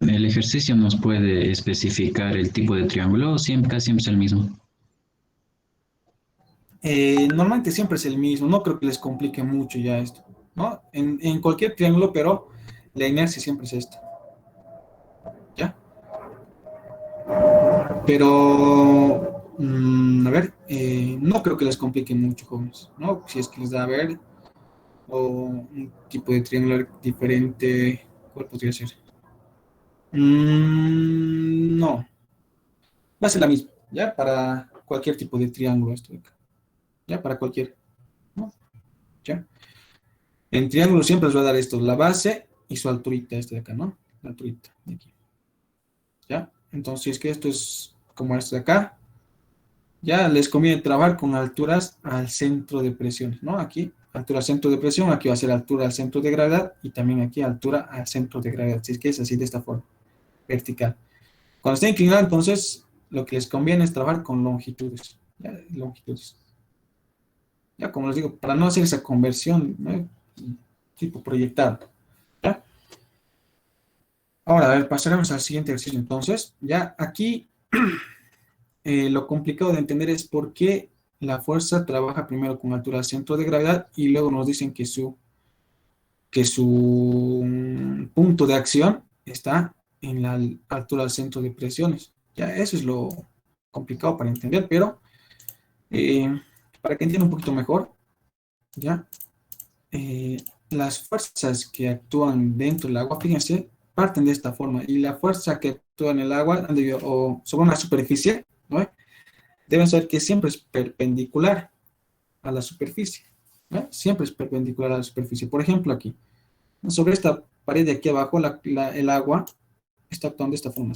el ejercicio nos puede especificar el tipo de triángulo o siempre, casi siempre es el mismo. Normalmente siempre es el mismo, no creo que les complique mucho ya esto, ¿no? En cualquier triángulo, pero la inercia siempre es esta, ¿ya? Pero, a ver, no creo que les complique mucho, jóvenes, ¿no? Si es que les da a ver, o un tipo de triángulo diferente, ¿cuál podría ser? No, va a ser la misma, ¿ya? Para cualquier tipo de triángulo esto de acá, ¿ya? Para cualquier, ¿no? ¿Ya? En triángulo siempre les va a dar esto, la base y su alturita, este de acá, ¿no? La alturita de aquí, ¿ya? Entonces, si es que esto es como este de acá, ya les conviene trabajar con alturas al centro de presión, ¿no? Aquí, altura al centro de presión, aquí va a ser altura al centro de gravedad y también aquí altura al centro de gravedad, si es que es así de esta forma, vertical. Cuando esté inclinado, entonces, lo que les conviene es trabajar con longitudes, ¿ya? Longitudes. Ya, como les digo, para no hacer esa conversión, ¿no? Tipo proyectado, ¿ya? Ahora, a ver, pasaremos al siguiente ejercicio. Entonces, ya aquí lo complicado de entender es por qué la fuerza trabaja primero con altura al centro de gravedad y luego nos dicen que su punto de acción está en la altura al centro de presiones. Ya, eso es lo complicado para entender, pero para que entienda un poquito mejor, ya, las fuerzas que actúan dentro del agua, fíjense, parten de esta forma, y la fuerza que actúa en el agua o sobre una superficie, ¿no? Deben saber que siempre es perpendicular a la superficie, ¿no? Siempre es perpendicular a la superficie. Por ejemplo, aquí, sobre esta pared de aquí abajo, el agua está actuando de esta forma,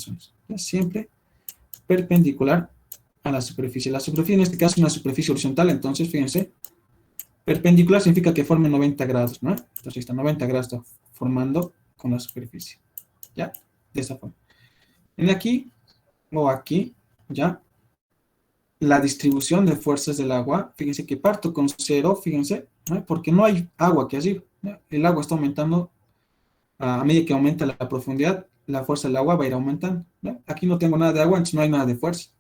¿no? Siempre perpendicular a la superficie. La superficie en este caso es una superficie horizontal, entonces fíjense, perpendicular significa que forme 90 grados, ¿no? Entonces está 90 grados está formando con la superficie, ¿ya? De esta forma. En aquí o aquí, ¿ya? La distribución de fuerzas del agua, fíjense que parto con cero, fíjense, ¿no? Porque no hay agua que así, ¿no? El agua está aumentando a medida que aumenta la profundidad, la fuerza del agua va a ir aumentando, ¿no? Aquí no tengo nada de agua, entonces no hay nada de fuerza,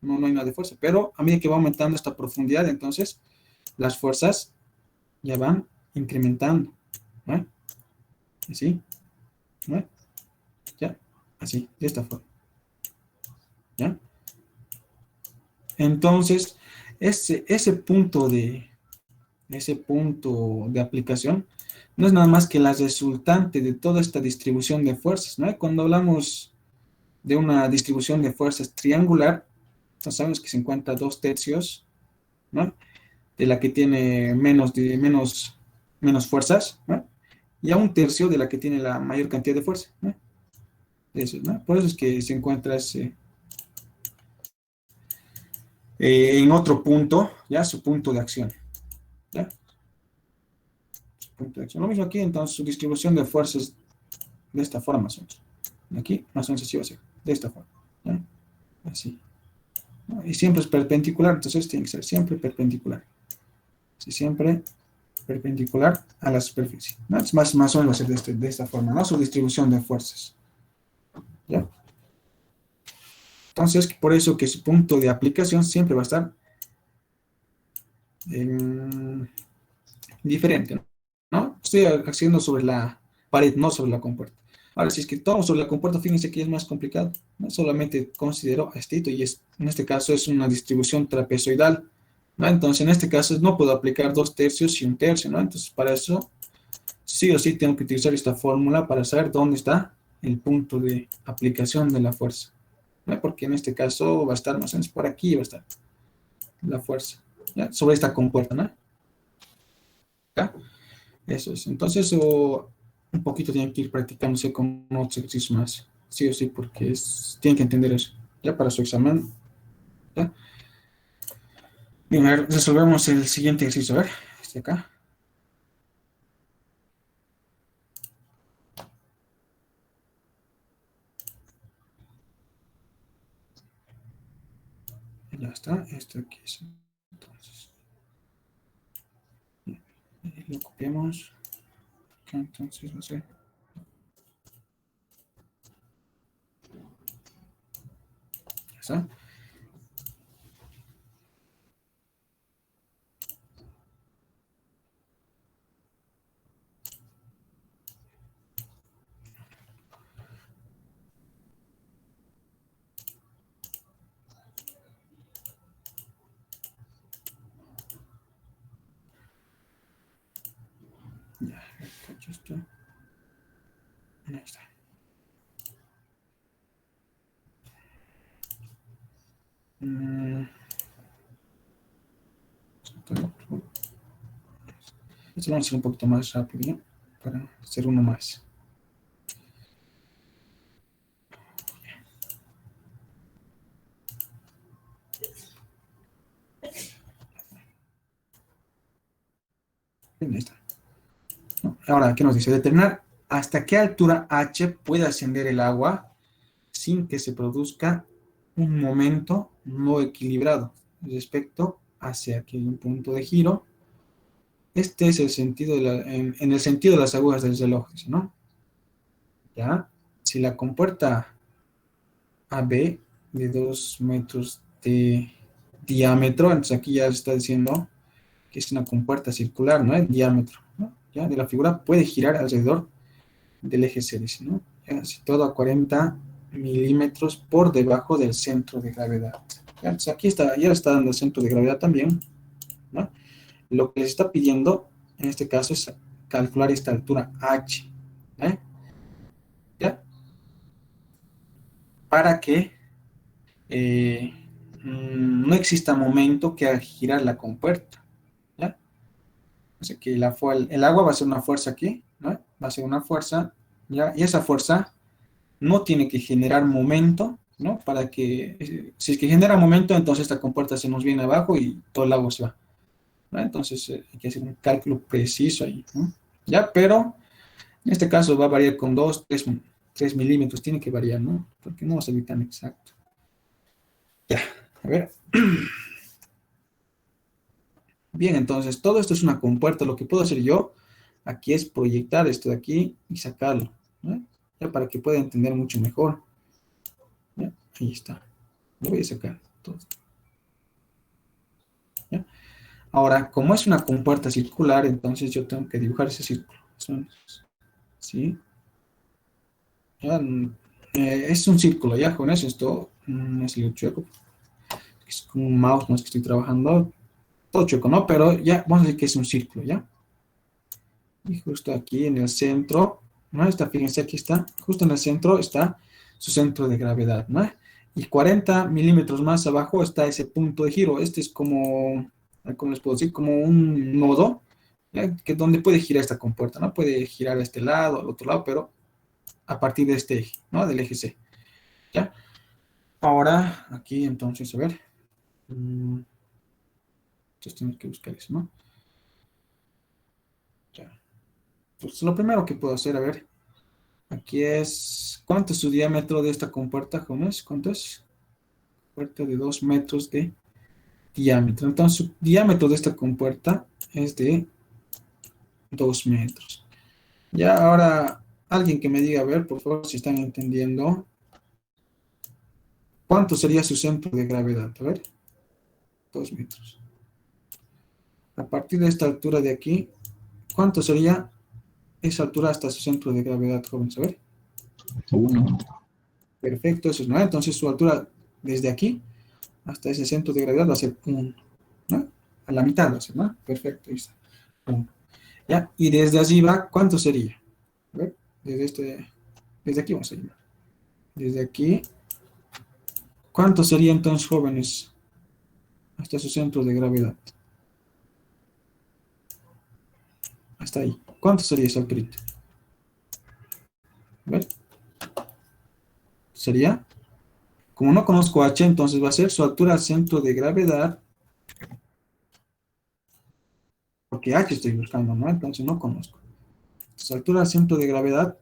no hay nada de fuerza, pero a medida que va aumentando esta profundidad, entonces las fuerzas ya van incrementando, ¿no? Así, ¿no? Ya, así, de esta forma, ¿ya? Entonces, ese punto de aplicación no es nada más que la resultante de toda esta distribución de fuerzas, ¿no? Cuando hablamos de una distribución de fuerzas triangular, entonces sabemos que se encuentra 2/3, ¿no? De la que tiene menos fuerzas, ¿no? Y a 1/3 de la que tiene la mayor cantidad de fuerza, ¿no? Eso, ¿no? Por eso es que se encuentra en otro punto, ¿ya? Su punto de acción, ¿ya? Su punto de acción. Lo mismo aquí, entonces, su distribución de fuerzas de esta forma, más o menos. Aquí, más o menos así va a ser, de esta forma, ¿ya? Así, ¿no? Y siempre es perpendicular, entonces tiene que ser siempre perpendicular. Sí, siempre perpendicular a la superficie, ¿no? Es más o menos va a ser de esta forma, ¿no? Su distribución de fuerzas, ¿ya? Entonces, por eso que su punto de aplicación siempre va a estar diferente, ¿no? Estoy haciendo sobre la pared, no sobre la compuerta. Ahora, si es que tomo sobre la compuerta, fíjense que es más complicado, ¿no? Solamente considero esto y en este caso es una distribución trapezoidal, ¿no? Entonces, en este caso no puedo aplicar 2/3 y 1/3, ¿no? Entonces, para eso, sí o sí tengo que utilizar esta fórmula para saber dónde está el punto de aplicación de la fuerza, ¿no? Porque en este caso va a estar más o menos por aquí, va a estar la fuerza, ¿ya? Sobre esta compuerta, ¿no? ¿Ya? Eso es. Entonces, un poquito tienen que ir practicándose con otros ejercicios más, sí o sí, porque tienen que entender eso, ya para su examen, ¿ya? Bien, a ver, resolvemos el siguiente ejercicio, a ver, este acá. Ya está, esto aquí es, entonces, lo copiamos, acá entonces va a ser, ya está. Ya, acá está. Ahí está. Esto lo vamos a hacer un poquito más rápido, ¿ya? Para hacer uno más. Bien, ahí está. ¿No? Ahora, ¿qué nos dice? Determinar hasta qué altura h puede ascender el agua sin que se produzca un momento no equilibrado respecto hacia que hay un punto de giro. Este es el sentido en el sentido de las agujas del reloj, ¿no? ¿Ya? si la compuerta AB de 2 metros de diámetro, entonces aquí ya está diciendo que es una compuerta circular, ¿no? El diámetro, ¿no? Ya de la figura puede girar alrededor del eje C, dice, ¿no? Ya, si todo a 40 milímetros por debajo del centro de gravedad. Ya, entonces aquí está, ya está dando el centro de gravedad también, ¿no? Lo que les está pidiendo en este caso es calcular esta altura H, ¿eh? ¿Ya? Para que no exista momento que haga girar la compuerta, ¿ya? O sea que el agua va a ser una fuerza aquí, ¿no? Va a ser una fuerza, ¿ya? Y esa fuerza no tiene que generar momento, ¿no? Para que, si es que genera momento, entonces esta compuerta se nos viene abajo y todo el agua se va, ¿no? Entonces hay que hacer un cálculo preciso ahí, ¿no? ¿Ya? Pero en este caso va a variar con 2, 3 milímetros, tiene que variar, ¿no? Porque no va a salir tan exacto. Ya, a ver. Bien, entonces todo esto es una compuerta. Lo que puedo hacer yo aquí es proyectar esto de aquí y sacarlo, ¿no? Ya para que pueda entender mucho mejor. ¿Ya? Ahí está. Lo voy a sacar todo. ¿Ya? Ahora, como es una compuerta circular, entonces yo tengo que dibujar ese círculo. ¿Sí? Ya, es un círculo, ya con eso esto es lo chueco. Es como un mouse, no es que estoy trabajando todo chueco, ¿no? Pero ya, vamos a decir que es un círculo, ¿ya? Y justo aquí en el centro, ¿no? Fíjense, aquí está, justo en el centro está su centro de gravedad, ¿no? Y 40 milímetros más abajo está ese punto de giro. Este es como, ¿cómo les puedo decir? Como un nodo, ¿ya? Que donde puede girar esta compuerta, ¿no? Puede girar a este lado, al otro lado, pero a partir de este eje, ¿no? Del eje C, ¿ya? Ahora, aquí entonces, a ver. Entonces tenemos que buscar eso, ¿no? Ya. Pues lo primero que puedo hacer, a ver, aquí es, ¿cuánto es su diámetro de esta compuerta, jóvenes? ¿Cuánto es? Compuerta de 2 metros de diámetro. Entonces, su diámetro de esta compuerta es de 2 metros. Ya, ahora, alguien que me diga, a ver, por favor, si están entendiendo, ¿cuánto sería su centro de gravedad? A ver, 2 metros. A partir de esta altura de aquí, ¿cuánto sería esa altura hasta su centro de gravedad, jóvenes? A ver. 1. Perfecto, eso es 9. Entonces su altura desde aquí hasta ese centro de gravedad va a ser 1, ¿no? A la mitad va a ser, ¿no? Perfecto, ahí está. 1. ¿Ya? Y desde arriba, ¿cuánto sería? A ver, desde aquí vamos a ir. Desde aquí, ¿cuánto sería entonces, jóvenes, hasta su centro de gravedad? Hasta ahí. ¿Cuánto sería esa altura? A ver. Sería, como no conozco h, entonces va a ser su altura al centro de gravedad, porque h estoy buscando, ¿no? Entonces no conozco. Su altura al centro de gravedad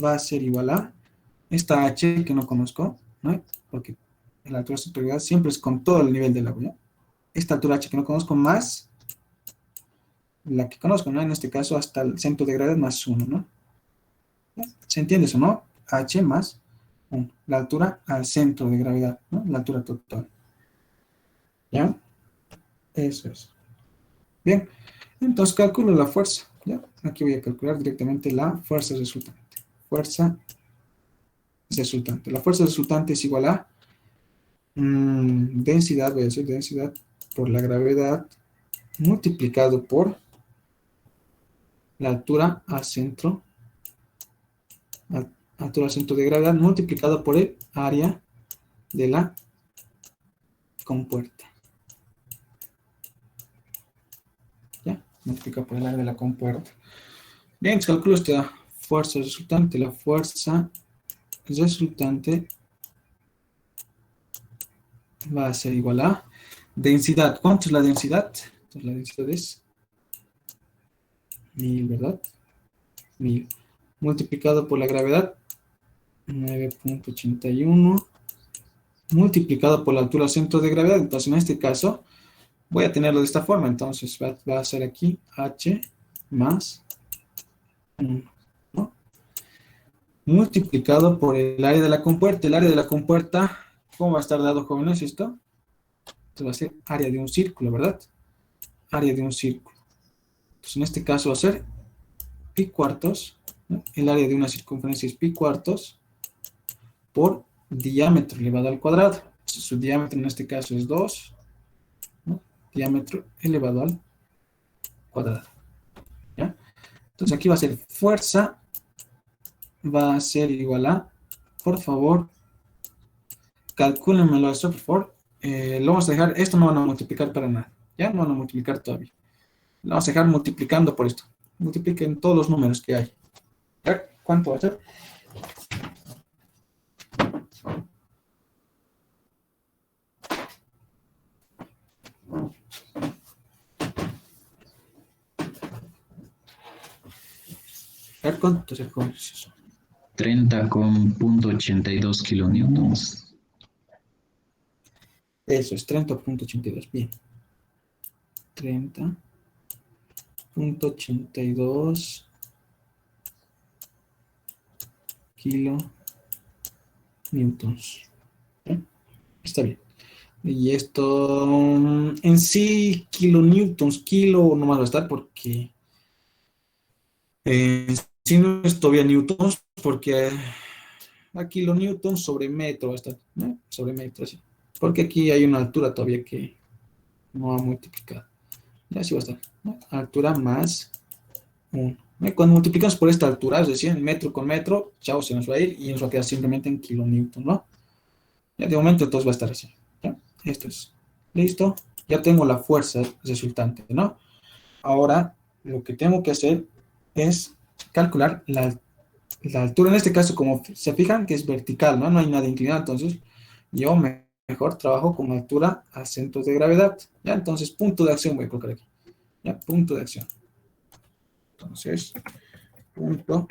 va a ser igual a esta h que no conozco, ¿no? Porque la altura al centro de gravedad siempre es con todo el nivel del agua, ¿no? Esta altura h que no conozco más la que conozco, ¿no? En este caso hasta el centro de gravedad más 1, ¿no? ¿Se entiende eso, no? H más 1, la altura al centro de gravedad, ¿no? La altura total. ¿Ya? Eso es. Bien, entonces calculo la fuerza, ¿ya? Aquí voy a calcular directamente la fuerza resultante. Fuerza resultante. La fuerza resultante es igual a densidad, voy a decir densidad por la gravedad multiplicado por la altura al centro, altura al centro de gravedad multiplicado por el área de la compuerta. ¿Ya? Multiplicado por el área de la compuerta. Bien, calculo esta fuerza resultante. La fuerza resultante va a ser igual a densidad. ¿Cuánto es la densidad? Entonces la densidad es 1000, ¿verdad? 1000. Multiplicado por la gravedad, 9.81. Multiplicado por la altura al centro de gravedad. Entonces en este caso voy a tenerlo de esta forma. Entonces va a ser aquí H más 1, ¿no? multiplicado por el área de la compuerta. El área de la compuerta, ¿cómo va a estar dado, jóvenes, esto? Esto va a ser área de un círculo, ¿verdad? Área de un círculo. Entonces, en este caso va a ser pi cuartos, ¿no? El área de una circunferencia es pi cuartos por diámetro elevado al cuadrado. Entonces, su diámetro en este caso es 2, ¿no? Diámetro elevado al cuadrado. ¿Ya? Entonces, aquí va a ser fuerza, va a ser igual a, por favor, calcúlenmelo esto, por favor. Lo vamos a dejar, esto no van a multiplicar para nada, ¿ya? No van a multiplicar todavía. Lo vamos a dejar multiplicando por esto. Multipliquen todos los números que hay. ¿Ya? ¿Cuánto va a ser? A ver, ¿cuánto es el ejercicio? 30,82 kilonewtons. Eso es 30,82. Bien. 30,82 kilonewtons. ¿Eh? Está bien. Y esto en sí, kilonewtons, kilo no más va a estar porque si no es todavía newtons, porque a kilonewtons sobre metro va a estar, ¿no? Sobre metro, sí. Porque aquí hay una altura todavía que no ha multiplicado. Ya sí va a estar, ¿no? Altura más 1. Cuando multiplicamos por esta altura, es decir, metro con metro, chao, se nos va a ir y nos va a quedar simplemente en kilonewton, ¿no? Ya de momento entonces va a estar así. ¿Ya? Esto es. Listo. Ya tengo la fuerza resultante, ¿no? Ahora, lo que tengo que hacer es calcular la altura. En este caso, como se fijan, que es vertical, ¿no? No hay nada inclinado. Entonces, yo mejor trabajo con altura al centro de gravedad. ¿Ya? Entonces, punto de acción voy a colocar aquí. ¿Ya? Punto de acción. Entonces, punto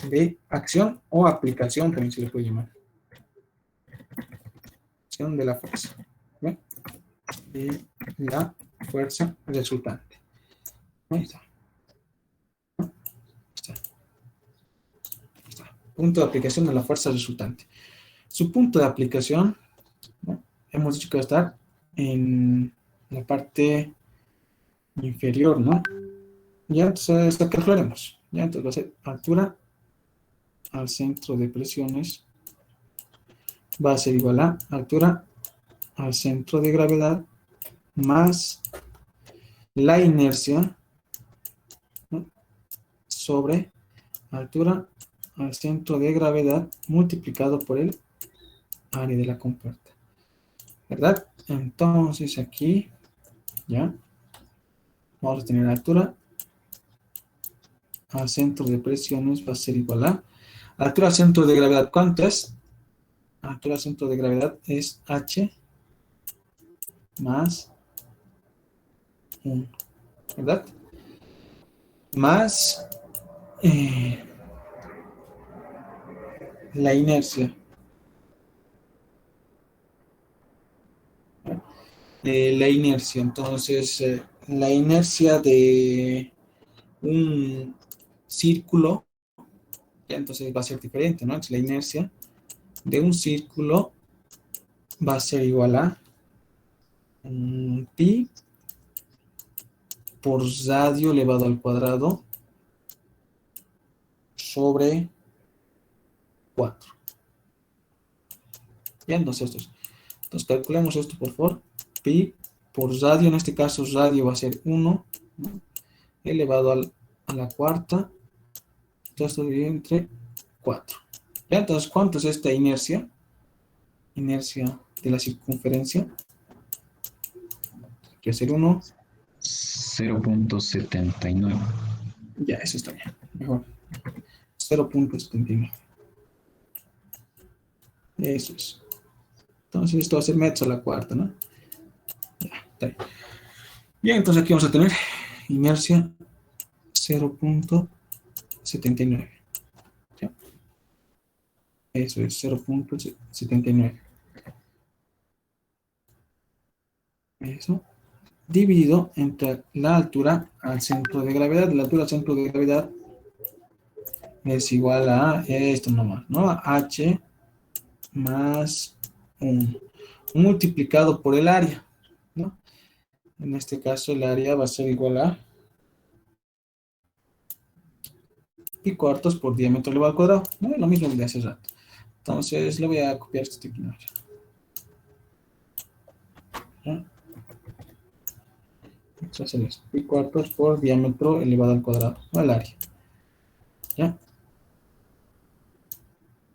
de acción o aplicación, también se le puede llamar. Acción de la fuerza. ¿Ve? De la fuerza resultante. Ahí está. Punto de aplicación de la fuerza resultante. Su punto de aplicación, ¿no? Hemos dicho que va a estar en la parte inferior, ¿no? Ya, entonces, esto calcularemos. Ya, entonces va a ser altura al centro de presiones va a ser igual a altura al centro de gravedad más la inercia, ¿no? Sobre altura al centro de gravedad multiplicado por el área de la compuerta, ¿verdad? Entonces aquí, ya, vamos a tener altura al centro de presiones va a ser igual a altura al centro de gravedad. ¿Cuánto es? Altura al centro de gravedad es H más 1, ¿verdad? Más la inercia. La inercia, entonces, la inercia de un círculo, ya entonces va a ser diferente, ¿no? Entonces, la inercia de un círculo va a ser igual a pi por radio elevado al cuadrado sobre 4. Ya, entonces calculemos esto, por favor. Pi por radio, en este caso radio va a ser 1, ¿no? Elevado a la cuarta. Esto divide entre 4. Ya, entonces, ¿cuánto es esta inercia? Inercia de la circunferencia. Hay que hacer 1. 0,79. Ya, eso está bien. Mejor. 0,79. Eso es. Entonces, esto va a ser metros a la cuarta, ¿no? Ya, está bien. Bien, entonces aquí vamos a tener inercia 0,79. ¿Ya? Eso es 0,79. Eso. Dividido entre la altura al centro de gravedad. La altura al centro de gravedad es igual a esto nomás, ¿no? H más 1 multiplicado por el área, ¿no? En este caso el área va a ser igual a pi cuartos por diámetro elevado al cuadrado, ¿no? Lo mismo de hace rato. Entonces le voy a copiar este tipo, ¿no? Entonces es pi cuartos por diámetro elevado al cuadrado, ¿no? Al área. ¿Ya?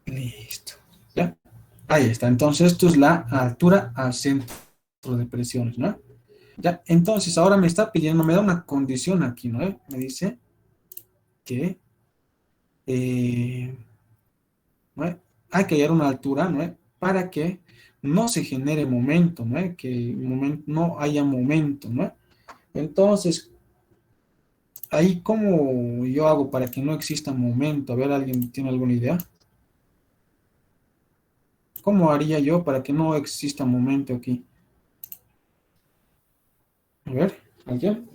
Listo. ¿Ya? Ahí está. Entonces esto es la altura al centro de presiones, ¿no? Ya, entonces ahora me está pidiendo, me da una condición aquí, ¿no? Me dice que ¿no? Hay que hallar una altura, ¿no? Para que no se genere momento, ¿no? Que no haya momento, ¿no? Entonces, ahí cómo yo hago para que no exista momento. A ver, ¿alguien tiene alguna idea? ¿Cómo haría yo para que no exista momento aquí? A ver, ¿alguien?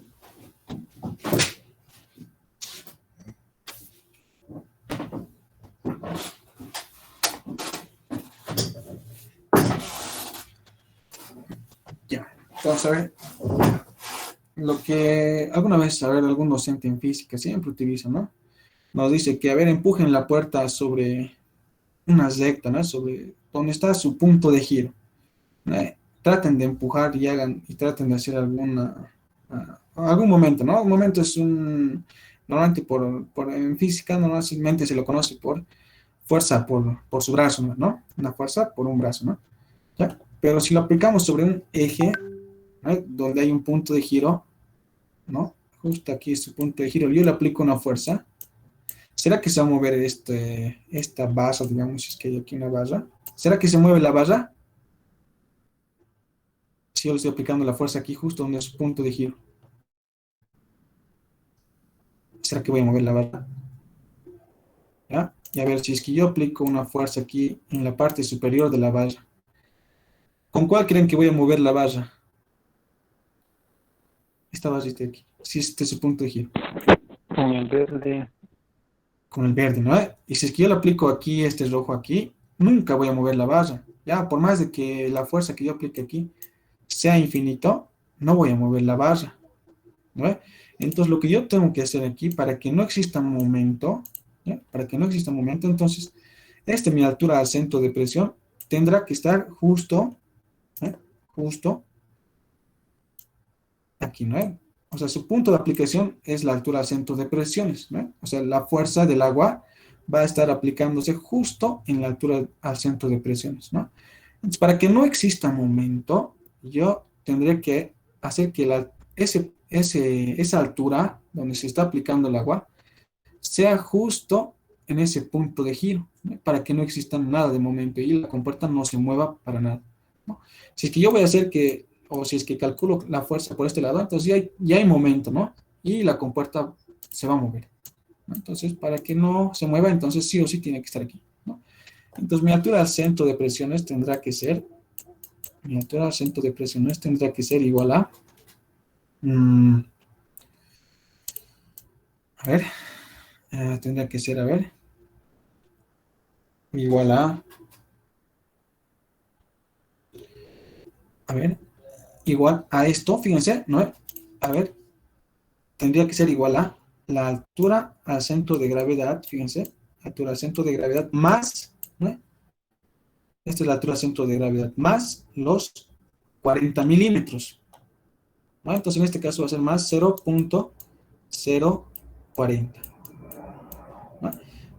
Ya, vamos a ver. Lo que alguna vez, a ver, algún docente en física siempre utiliza, ¿no? Nos dice que, a ver, empujen la puerta sobre una recta, ¿no? Sobre donde está su punto de giro. Traten de empujar y hagan y traten de hacer algún momento, ¿no? Un momento es normalmente en física normalmente se lo conoce por fuerza por su brazo, ¿no? Una fuerza por un brazo, ¿no? ¿Ya? Pero si lo aplicamos sobre un eje, ¿no? Donde hay un punto de giro, ¿no? Justo aquí es su punto de giro, yo le aplico una fuerza. ¿Será que se va a mover esta barra, digamos, si es que hay aquí una barra? ¿Será que se mueve la barra? Si yo le estoy aplicando la fuerza aquí justo donde es su punto de giro. ¿Será que voy a mover la barra? ¿Ya? Y a ver, si es que yo aplico una fuerza aquí en la parte superior de la barra, ¿con cuál creen que voy a mover la barra? Esta barrita aquí. Si este es su punto de giro. Con el verde. Con el verde, ¿no? Y si es que yo le aplico aquí, este rojo aquí, nunca voy a mover la barra. Ya, por más de que la fuerza que yo aplique aquí sea infinito, no voy a mover la barra, ¿no? Entonces, lo que yo tengo que hacer aquí para que no exista momento, ¿ya? Para que no exista momento, entonces, mi altura al centro de presión tendrá que estar justo, ¿eh? Justo aquí, ¿no? O sea, su punto de aplicación es la altura al centro de presiones, ¿no? O sea, la fuerza del agua va a estar aplicándose justo en la altura al centro de presiones, ¿no? Entonces, para que no exista momento, yo tendré que hacer que esa altura donde se está aplicando el agua sea justo en ese punto de giro, ¿no? Para que no exista nada de momento y la compuerta no se mueva para nada, ¿no? Si es que yo voy a hacer que, o si es que calculo la fuerza por este lado, entonces ya hay momento, ¿no? Y la compuerta se va a mover, ¿no? Entonces, para que no se mueva, entonces sí o sí tiene que estar aquí, ¿no? Entonces, mi altura al centro de presiones tendrá que ser, igual a, mm, a ver, tendrá que ser, a ver, igual a ver, igual a esto, fíjense, ¿no? A ver, tendría que ser igual a la altura al centro de gravedad, fíjense, altura al centro de gravedad más, ¿no? Esta es la altura al centro de gravedad, más los 40 milímetros, ¿no? Entonces en este caso va a ser más 0.040, ¿no?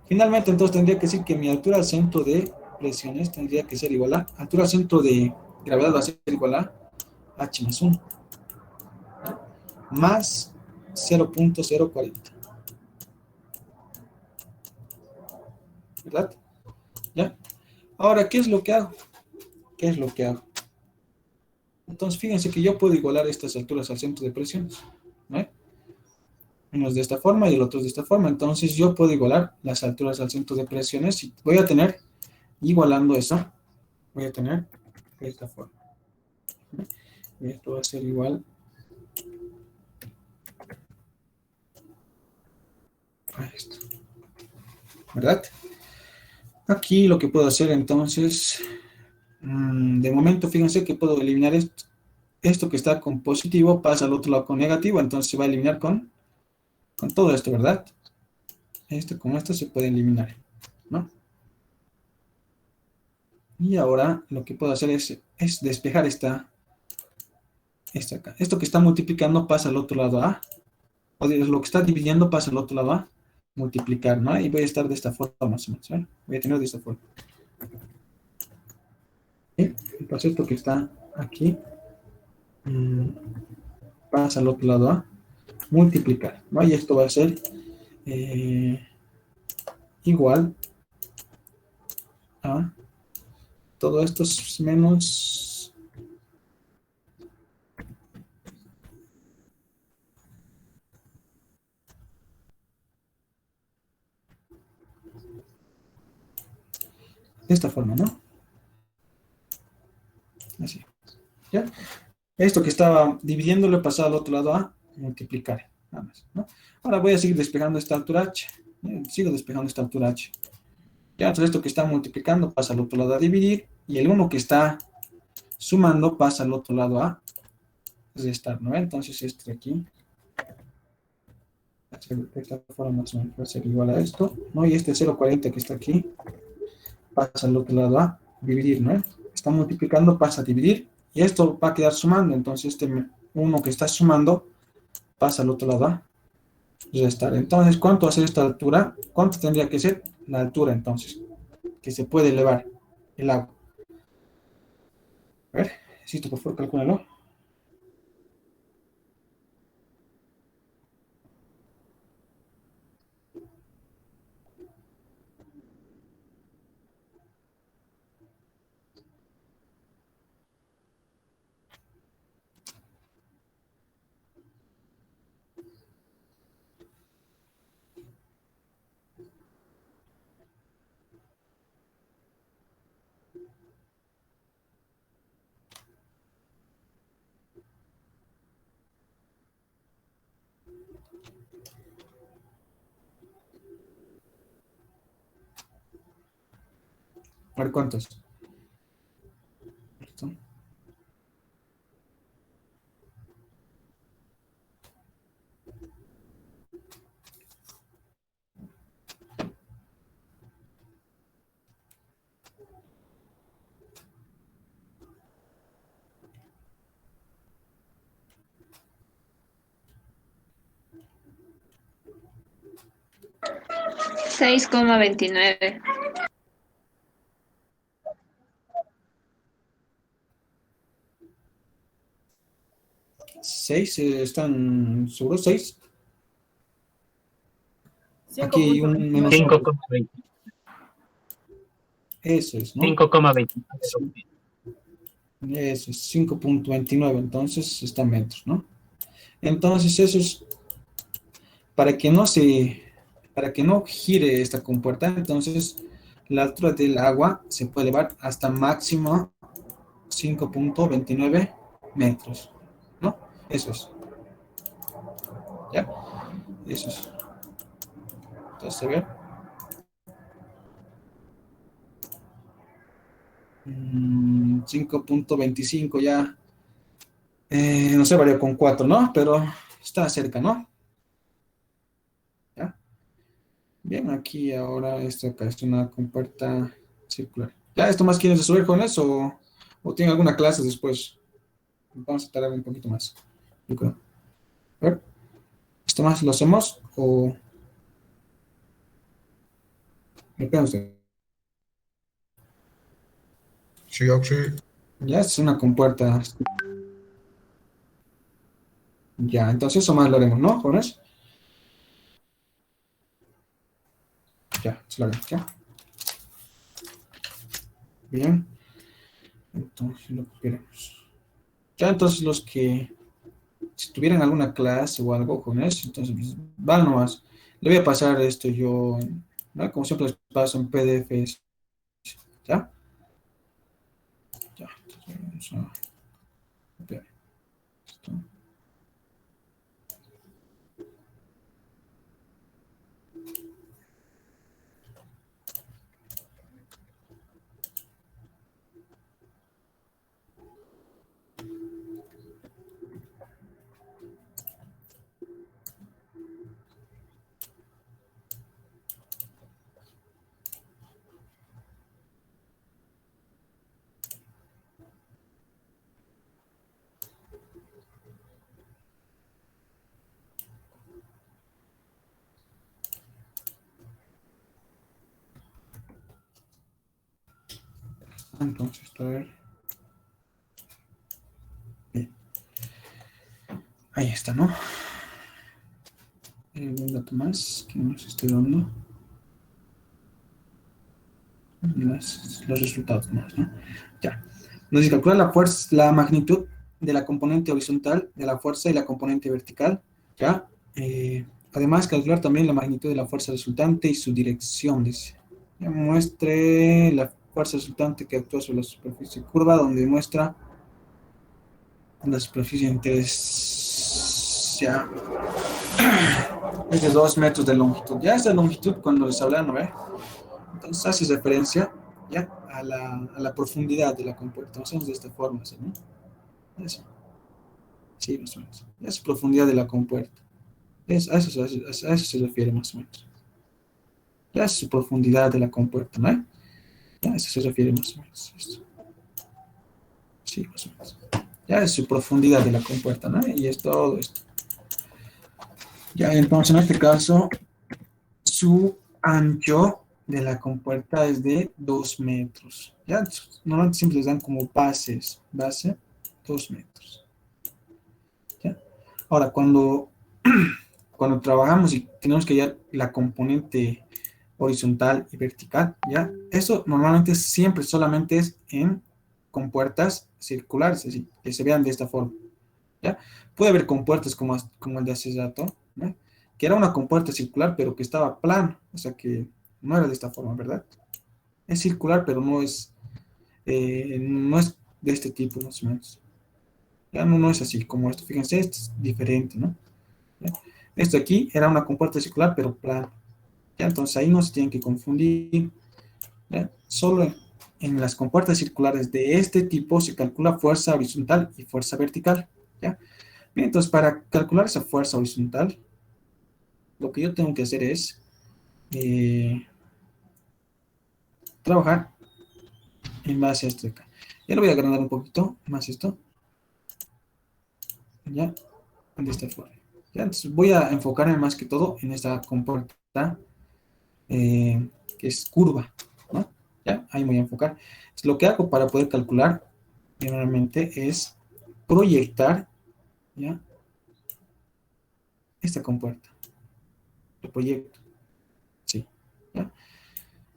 Finalmente, entonces tendría que decir que mi altura al centro de presiones tendría que ser igual a, altura al centro de gravedad va a ser igual a H más 1, ¿no? Más 0.040, ¿verdad? ¿Ya? Ahora, ¿qué es lo que hago? ¿Qué es lo que hago? Entonces, fíjense que yo puedo igualar estas alturas al centro de presiones, ¿no? Uno es de esta forma y el otro es de esta forma. Entonces, yo puedo igualar las alturas al centro de presiones y voy a tener, igualando eso, voy a tener de esta forma, ¿no? Y esto va a ser igual a esto. ¿verdad? Aquí lo que puedo hacer entonces, de momento, fíjense que puedo eliminar esto. Esto que está con positivo pasa al otro lado con negativo, entonces se va a eliminar con todo esto, ¿verdad? Esto con esto se puede eliminar, ¿no? Y ahora lo que puedo hacer es despejar esta acá. Esto que está multiplicando pasa al otro lado A, o lo que está dividiendo pasa al otro lado A, multiplicar, ¿no? Y voy a estar de esta forma más o menos, ¿vale? Voy a tener de esta forma. ¿Sí? Entonces esto que está aquí mm, pasa al otro lado A, multiplicar, ¿no? Y esto va a ser eh, igual a todo esto es menos de esta forma, ¿no? Así, ¿ya? Esto que estaba dividiendo lo he pasado al otro lado a multiplicar, nada más, ¿no? Ahora voy a seguir despejando esta altura h, sigo despejando esta altura h. Ya, entonces esto que está multiplicando pasa al otro lado a dividir, y el 1 que está sumando pasa al otro lado a restar, ¿no? Entonces esto de aquí, de esta forma más o menos va a ser igual a esto, ¿no? Y este 0,40 que está aquí pasa al otro lado a dividir, ¿no? Está multiplicando, pasa a dividir, y esto va a quedar sumando, entonces este 1 que está sumando pasa al otro lado a restar. Entonces, ¿cuánto hace esta altura? ¿Cuánto tendría que ser la altura entonces? Que se puede elevar el agua. A ver, necesito por favor calcularlo. A ver, ¿cuántos? ¿Listo? 6,29. 6, ¿están seguros? 6. Aquí hay un menos 1. 5,20. Eso es, ¿no? 5,20. Eso es 5,29, entonces está metros, ¿no? Entonces eso es para que no gire esta compuerta, entonces la altura del agua se puede elevar hasta máximo 5,29 metros, ¿no? Eso es, ¿ya? Eso es. Entonces, a ver. 5,25 ya, no sé, varió con 4, ¿no? Pero está cerca, ¿no? ¿Ya? Bien, aquí ahora esto acá es una compuerta circular. ¿Ya esto más quieren resolver con eso o tienen alguna clase después? Vamos a tardar un poquito más, yo creo. A ver, ¿esto más lo hacemos o me pegan ustedes? Sí, Oxy. Ya, esta es una compuerta. Ya, entonces eso más lo haremos, ¿no, jóvenes? Ya, se lo haremos, ¿ya? Bien, entonces lo que queremos. Ya, entonces los que, si tuvieran alguna clase o algo con eso, entonces pues, van nomás. Le voy a pasar esto yo, ¿no? Como siempre les paso en PDFs, ¿ya? Ya, entonces vamos a copiar esto. Entonces, a ver. Bien. Ahí está, ¿no? Un dato más que nos estoy dando. Los resultados más, ¿no? Ya. Nos calcula la fuerza, la magnitud de la componente horizontal de la fuerza y la componente vertical, ¿ya? Además, calcular también la magnitud de la fuerza resultante y su dirección, dice. Ya muestre la fuerza resultante que actúa sobre la superficie curva, donde muestra la superficie de interés, ya, es de 2 metros de longitud. Ya esta longitud, cuando les hablan, ¿no ve? Entonces hace referencia ya a la profundidad de la compuerta. Lo hacemos de esta forma, ¿sí, no? Eso. Sí, más o menos. Es profundidad de la compuerta. A eso se refiere más o menos. Ya es su profundidad de la compuerta, ¿no? Ya a eso se refiere más o menos. Esto. Sí, más o menos. Ya es su profundidad de la compuerta, ¿no? Y es todo esto. Ya, entonces en este caso, su ancho de la compuerta es de 2 metros. Ya, normalmente siempre les dan como base 2 metros. ¿Ya? Ahora, cuando trabajamos y tenemos que hallar la componente horizontal y vertical, ¿ya? Eso normalmente siempre solamente es en compuertas circulares, es decir, que se vean de esta forma, ¿ya? Puede haber compuertas como el de hace rato, ¿no? Que era una compuerta circular, pero que estaba plano, o sea que no era de esta forma, ¿verdad? Es circular, pero no es de este tipo, más o menos. Ya no es así como esto. Fíjense, esto es diferente, ¿no? ¿Ya? Esto aquí era una compuerta circular, pero plano. ¿Ya? Entonces ahí no se tienen que confundir. ¿Ya? Solo en las compuertas circulares de este tipo se calcula fuerza horizontal y fuerza vertical. ¿Ya? Bien, entonces para calcular esa fuerza horizontal, lo que yo tengo que hacer es trabajar en base a esto de acá. Ya lo voy a agrandar un poquito más esto. Ya, de esta forma. Ya, entonces voy a enfocarme más que todo en esta compuerta que es curva, ¿no? Ya, ahí me voy a enfocar. Entonces, lo que hago para poder calcular, generalmente, es proyectar, ¿ya? Esta compuerta. Lo proyecto, sí, ¿ya?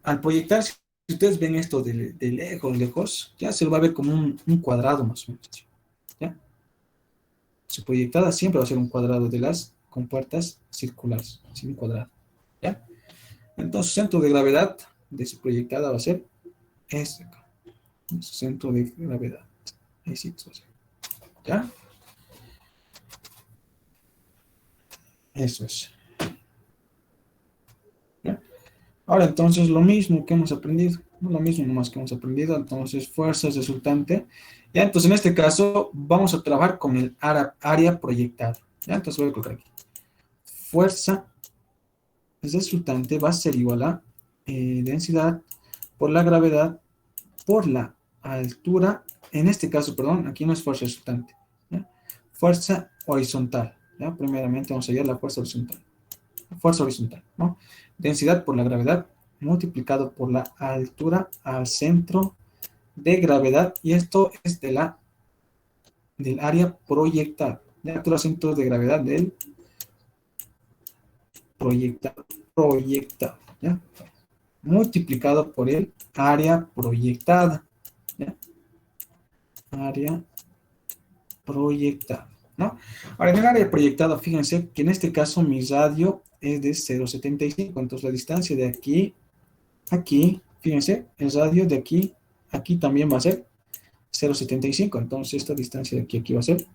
Al proyectar, si ustedes ven esto de lejos, ya se lo va a ver como un cuadrado más o menos, ¿ya? Su proyectada siempre va a ser un cuadrado de las compuertas circulares, así un cuadrado, ¿ya? Entonces, su centro de gravedad de su proyectada va a ser este acá, su centro de gravedad. Ahí sí, ¿ya? Eso es. ¿Ya? Ahora, entonces, lo mismo que hemos aprendido, ¿no? Lo mismo nomás que hemos aprendido, entonces, fuerza resultante. Ya, entonces, en este caso, vamos a trabajar con el área proyectada. Ya, entonces, voy a colocar aquí. Fuerza resultante va a ser igual a densidad por la gravedad por la altura, en este caso, perdón, aquí no es fuerza resultante, ¿ya? Fuerza horizontal, ¿ya? Primeramente vamos a hallar la fuerza horizontal, ¿no? Densidad por la gravedad multiplicado por la altura al centro de gravedad, y esto es del área proyectada, de altura al centro de gravedad del proyectado, ¿ya? Multiplicado por el área proyectada, ¿ya? Área proyectada, ¿no? Ahora, en el área proyectada, fíjense que en este caso mi radio es de 0,75, entonces la distancia de aquí a aquí, fíjense, el radio de aquí a aquí también va a ser 0,75, entonces esta distancia de aquí a aquí va a ser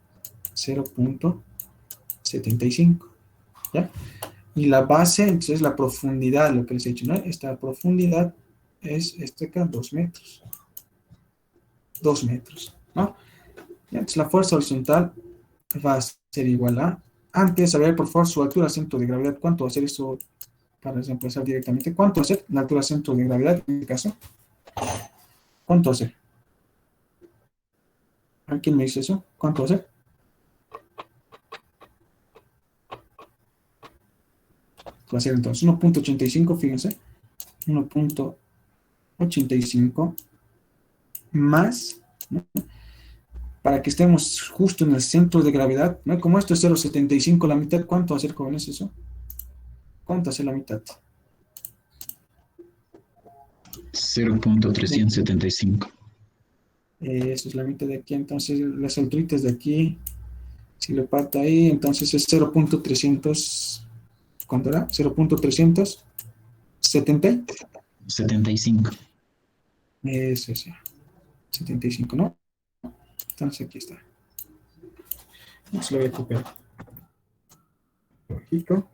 0,75, ¿ya? Y la base, entonces la profundidad, lo que les he dicho, ¿no? Esta profundidad es acá, 2 metros. 2 metros, ¿no? Y entonces la fuerza horizontal va a ser igual a, antes, a ver, por favor, su altura centro de gravedad. ¿Cuánto va a ser eso para empezar directamente? ¿Cuánto va a ser la altura centro de gravedad en este caso? ¿Cuánto va a ser? ¿Quién me dice eso? ¿Cuánto va a ser? Va a ser entonces 1,85, fíjense. 1,85 más, ¿no? Para que estemos justo en el centro de gravedad, ¿no? Como esto es 0,75 la mitad, ¿cuánto va a ser, jóvenes, eso? ¿Cuánto hace la mitad? 0.375. Eso es la mitad de aquí, entonces las alturas de aquí, si lo parto ahí, entonces es 0.300, ¿cuánto era? 0.370, 75. eso es, 75, ¿no? Entonces aquí está. Vamos, lo voy a copiar. Lógico.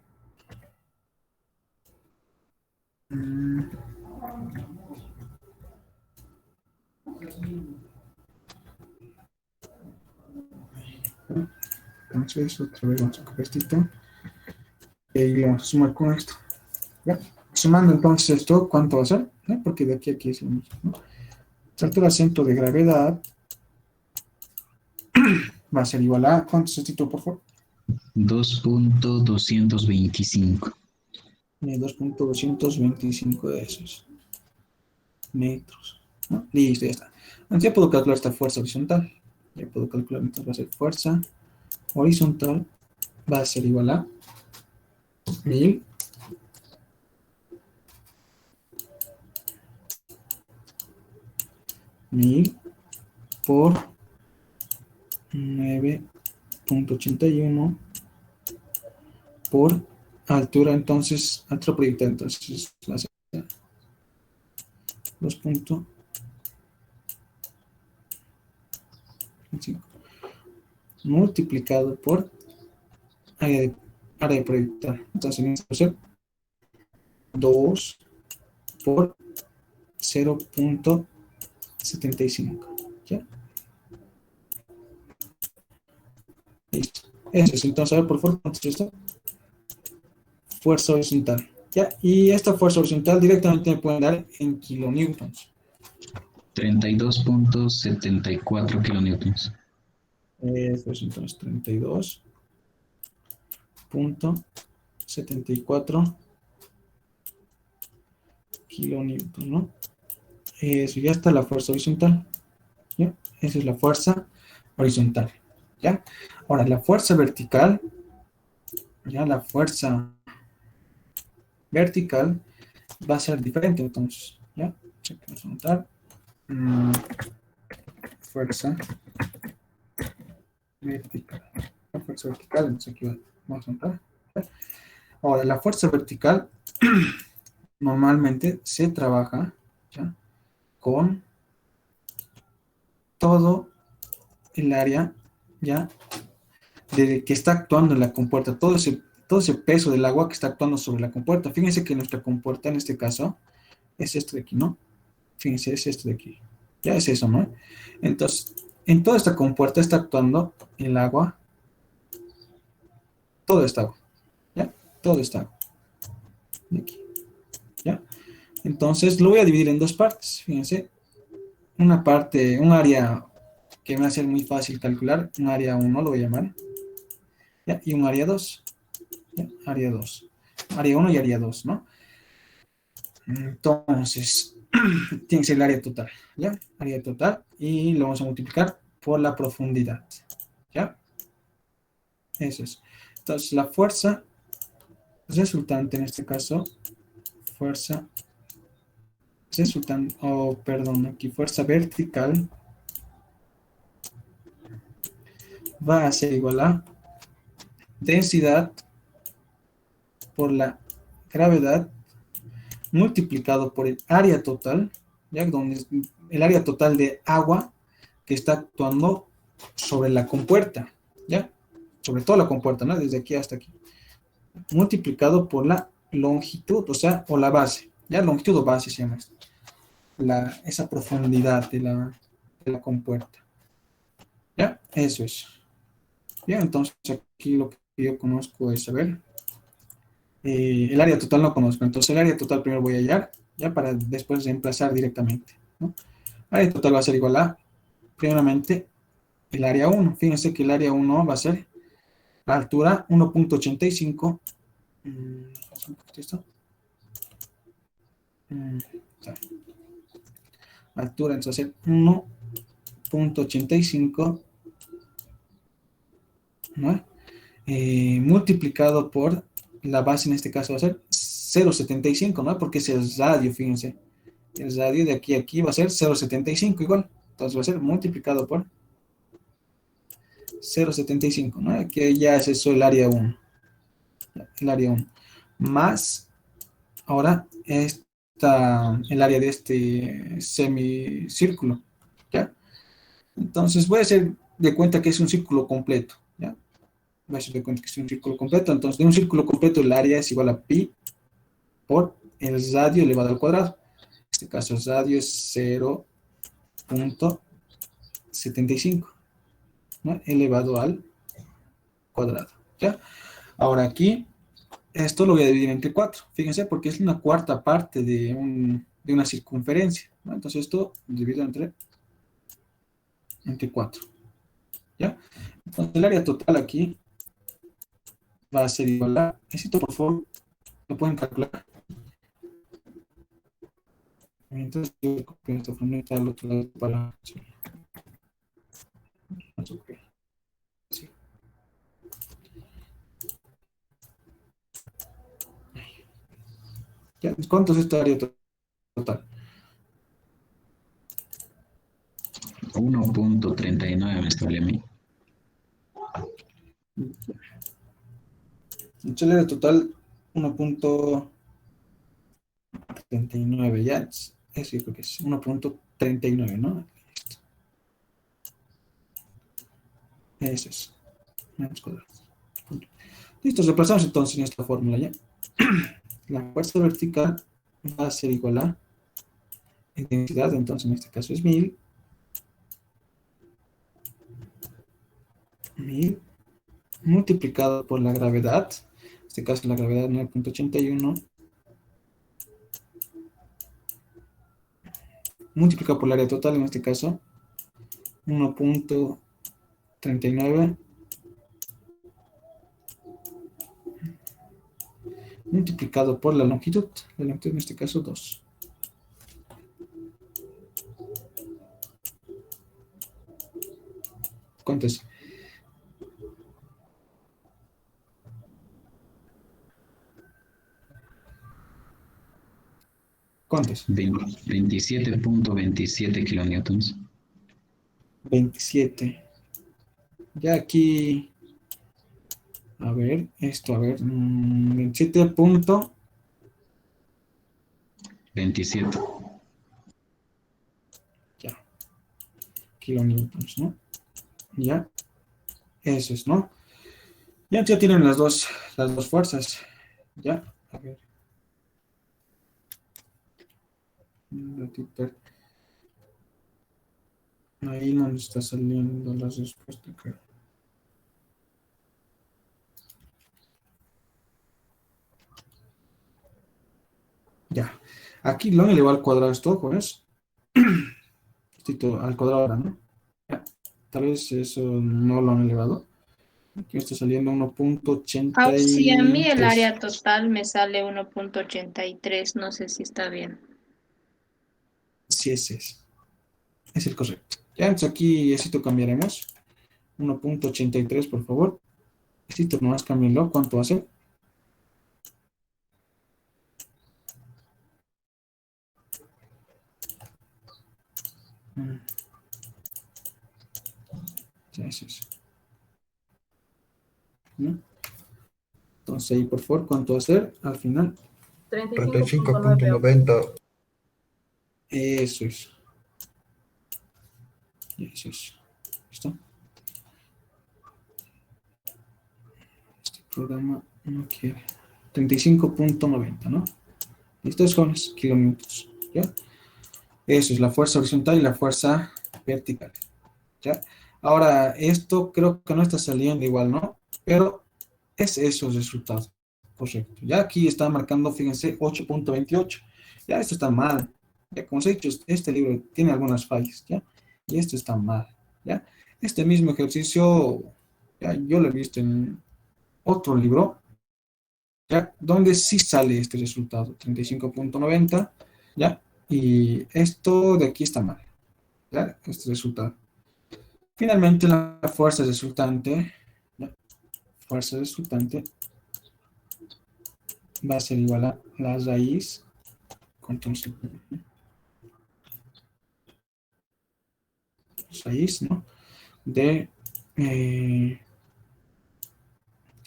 Entonces, otra vez vamos a copiar esto. Y lo vamos a sumar con esto. ¿Ya? Sumando entonces esto, ¿cuánto va a ser? ¿No? Porque de aquí a aquí es lo mismo, ¿no? Altura centro de gravedad va a ser igual a, ¿cuánto es esto, por favor? 2.225. 2.225 de esos metros, ¿no? Listo, ya está. Entonces ya puedo calcular esta fuerza horizontal. Ya puedo calcular, entonces va a ser fuerza horizontal, va a ser igual a 1000 por 9.81 por altura, entonces, altura proyectada, entonces va a ser 2.5 multiplicado por área de proyectar. Entonces, va a ser 2 por 0.75. ¿Ya? Listo. Eso es, entonces, a ver, por favor, ¿cuánto es esto? Fuerza horizontal. ¿Ya? Y esta fuerza horizontal directamente me pueden dar en kilonewtons. 32.74 kilonewtons. Eso es, entonces, 32.74 kilonewtons, ¿no? Eso, ya está la fuerza horizontal. ¿Ya? Esa es la fuerza horizontal. ¿Ya? Ahora, la fuerza vertical, ya la fuerza vertical va a ser diferente, entonces, ¿ya? Vamos a anotar. Fuerza vertical. La fuerza vertical, entonces aquí vamos a anotar. Ahora, la fuerza vertical normalmente se trabaja, ¿ya? Con todo el área, ¿ya? De que está actuando en la compuerta, todo ese peso del agua que está actuando sobre la compuerta. Fíjense que nuestra compuerta en este caso es esto de aquí, ¿no? Fíjense, es esto de aquí. Ya es eso, ¿no? Entonces, en toda esta compuerta está actuando el agua, todo esta agua, ¿ya? Todo esta agua. De aquí, ¿ya? Entonces, lo voy a dividir en dos partes, fíjense. Una parte, un área que me va a ser muy fácil calcular, un área 1 lo voy a llamar, ¿ya? Y un área 2, ¿ya? Área 2. Área 1 y área 2, ¿no? Entonces, tiene que ser el área total, ¿ya? Área total, y lo vamos a multiplicar por la profundidad, ¿ya? Eso es. Entonces, la fuerza resultante en este caso, fuerza resultante, perdón, aquí fuerza vertical va a ser igual a densidad por la gravedad multiplicado por el área total, ¿ya? Donde es el área total de agua que está actuando sobre la compuerta, ¿ya? Sobre toda la compuerta, ¿no? Desde aquí hasta aquí. Multiplicado por la longitud, o sea, o la base, ¿ya? Longitud o base se llama esto. Esa profundidad de la compuerta. ¿Ya? Eso es. Bien, entonces aquí lo que yo conozco es, a ver, el área total no conozco, entonces el área total primero voy a hallar, ya para después reemplazar directamente, ¿no? Área total va a ser igual a, primeramente, el área 1. Fíjense que el área 1 va a ser la altura 1.85. altura, entonces va a ser 1.85, ¿no? Multiplicado por la base, en este caso va a ser 0.75, ¿no? Porque es el radio, fíjense. El radio de aquí a aquí va a ser 0.75 igual. Entonces va a ser multiplicado por 0.75, ¿no? Que ya es eso el área 1. El área 1. Más, ahora, el área de este semicírculo, ¿ya? Entonces voy a hacer de cuenta que es un círculo completo, ¿ya? Voy a hacer de cuenta que es un círculo completo. Entonces, de un círculo completo, el área es igual a pi por el radio elevado al cuadrado. En este caso, el radio es 0.75, ¿no? Elevado al cuadrado, ¿ya? Ahora aquí, esto lo voy a dividir entre 4, fíjense, porque es una cuarta parte de una circunferencia, ¿no? Entonces esto divido entre 4, ¿ya? Entonces el área total aquí va a ser igual a, necesito por favor, lo pueden calcular. Entonces yo copio esta formita al otro lado para... Sí. Sí. ¿Ya? ¿Cuánto es esta área total? 1.39 me sale a mí. Entonces el área total 1.39, ya. Eso yo creo que es 1.39, ¿no? Eso es. Menos cuadrados. Listo, reemplazamos entonces en esta fórmula ya. La fuerza vertical va a ser igual a intensidad, entonces en este caso es 1000 multiplicado por la gravedad, en este caso la gravedad 9.81, multiplicado por el área total, en este caso 1.39, multiplicado por la longitud en este caso 2. ¿Cuánto es? ¿Cuánto es? 27.27 kilonewtons. 27. Ya aquí, a ver, 27. Ya, kilonewtons, ¿no? Ya, eso es, ¿no? Ya tienen las dos fuerzas. Ya, a ver. Un ratito. Ahí no nos está saliendo la respuesta, creo. Ya. Aquí lo han elevado al cuadrado esto, ¿pues? Al cuadrado ahora, ¿no? Ya. Tal vez eso no lo han elevado. Aquí está saliendo 1.83. Sí, a mí el área total me sale 1.83, no sé si está bien. Sí, ese es el correcto. Ya, entonces aquí esto cambiaremos. 1.83, por favor. Esto nomás cámbienlo. ¿Cuánto va a ser? Ya, eso es. ¿No? Entonces ahí, por favor, ¿cuánto va a ser al final? 35.90. Eso es. Eso es. ¿Listo? Este programa no quiere. 35.90, ¿no? Listo, jóvenes, kilómetros. ¿Ya? Eso es la fuerza horizontal y la fuerza vertical. ¿Ya? Ahora, esto creo que no está saliendo igual, ¿no? Pero es esos resultados. Correcto. Ya aquí está marcando, fíjense, 8.28. Ya esto está mal. Ya como os he dicho, este libro tiene algunas fallas, ¿ya? Y esto está mal, ¿ya? Este mismo ejercicio, ya, yo lo he visto en otro libro, ¿ya? Donde sí sale este resultado, 35.90, ¿ya? Y esto de aquí está mal, ¿ya? Este resultado. Finalmente, la fuerza resultante, ¿ya? Fuerza resultante va a ser igual a la raíz, entonces, raíz, ¿no? De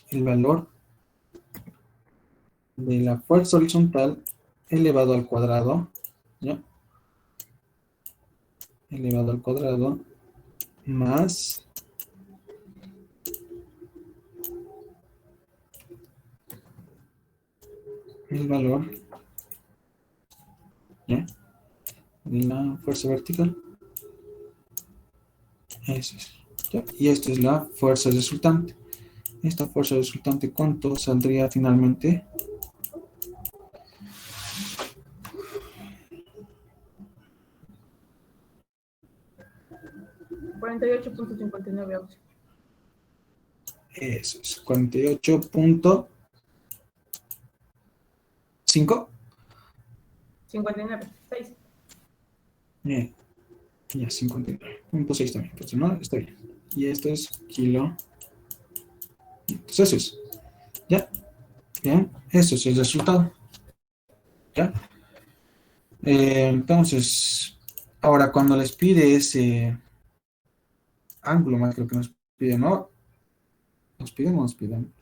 el valor de la fuerza horizontal elevado al cuadrado, ¿ya? Elevado al cuadrado más el valor, ¿ya? De la fuerza vertical. Eso es, ¿ya? Y esta es la fuerza resultante. Esta fuerza resultante, ¿cuánto saldría finalmente? $48.59. Eso es, 48.5. 59. 6. Ya, 59.6 también. Entonces, ¿no? Está bien. Y esto es kilo. Entonces, eso es. ¿Ya? Bien. Eso es el resultado. ¿Ya? Entonces, ahora cuando les pide ese ángulo más, creo que nos pide, ¿no? ¿Nos piden o no nos piden?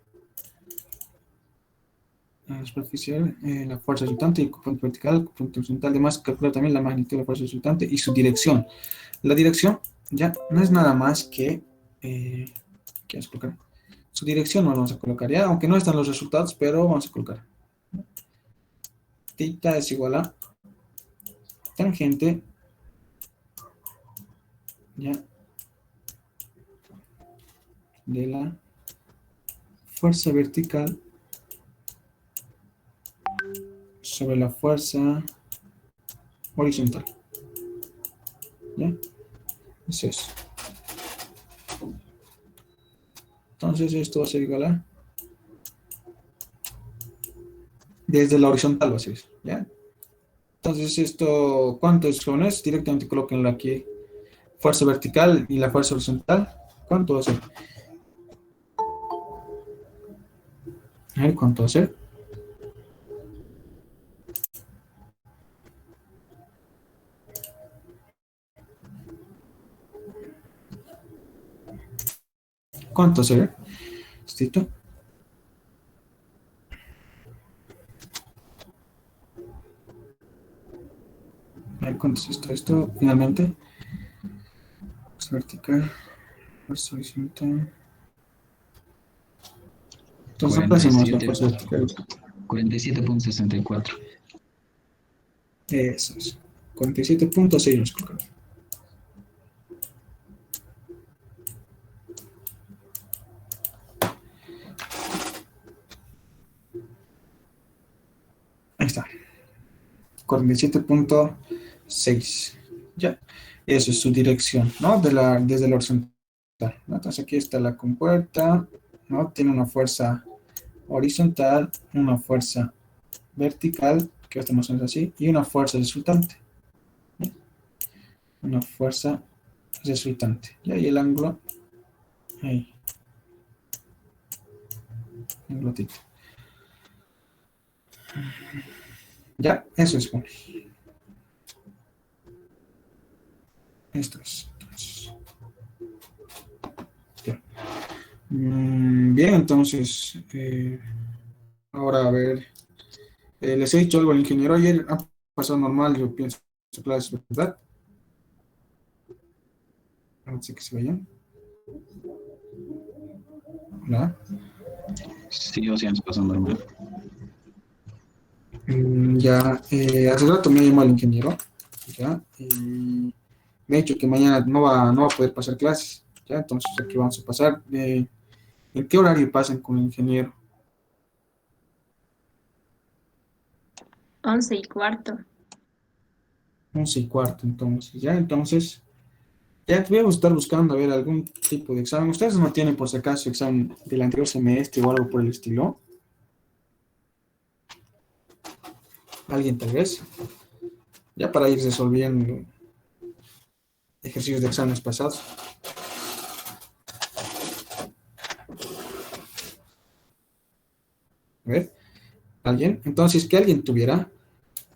La superficial, la fuerza resultante, el componente vertical, el componente horizontal, además calcula también la magnitud de la fuerza resultante y su dirección. La dirección ya no es nada más que, ¿qué vamos a colocar? Su dirección no vamos a colocar ya, aunque no están los resultados, pero vamos a colocar. Theta es igual a tangente, ya, de la fuerza vertical sobre la fuerza horizontal. ¿Ya? Eso es. Entonces esto va a ser igual a... Desde la horizontal va a ser eso, ¿ya? Entonces esto, ¿cuánto es, jóvenes? Directamente colóquenlo aquí. Fuerza vertical y la fuerza horizontal. ¿Cuánto va a ser? A ver, ¿cuánto va a ser? ¿Cuánto será? ¿Listo? A ver, ¿cuánto es esto? Esto, finalmente. Fuerza vertical. Fuerza horizontal. Entonces, aplacemos la fuerza vertical. 47.64. Eso es. 47.6 nos colocamos. Ahí está. 47.6. Ya. Eso es su dirección, ¿no? Desde la horizontal, ¿no? Entonces aquí está la compuerta, ¿no? Tiene una fuerza horizontal, una fuerza vertical, que esta más o menos así, y una fuerza resultante. ¿Sí? Una fuerza resultante. Y ahí el ángulo, ahí. El glotito. Ya, eso es bueno. Esto es. Entonces. Ya. Bien, entonces, ahora a ver, les he dicho algo al ingeniero ayer, ha pasado normal, yo pienso, su clase, ¿verdad? No sé que se vayan. Hola. Sí, o sea, nos pasó normal. Ya, hace rato me llamó el ingeniero, ya, y me ha dicho que mañana no va a poder pasar clases, ya, entonces aquí vamos a pasar. ¿En qué horario pasan con el ingeniero? 11:15. 11:15, entonces, ya, entonces, ya voy a estar buscando a ver algún tipo de examen. ¿Ustedes no tienen por si acaso examen del anterior semestre o algo por el estilo? ¿Alguien tal vez? ya para ir resolviendo ejercicios de exámenes pasados. A ver, ¿alguien? Entonces, que alguien tuviera,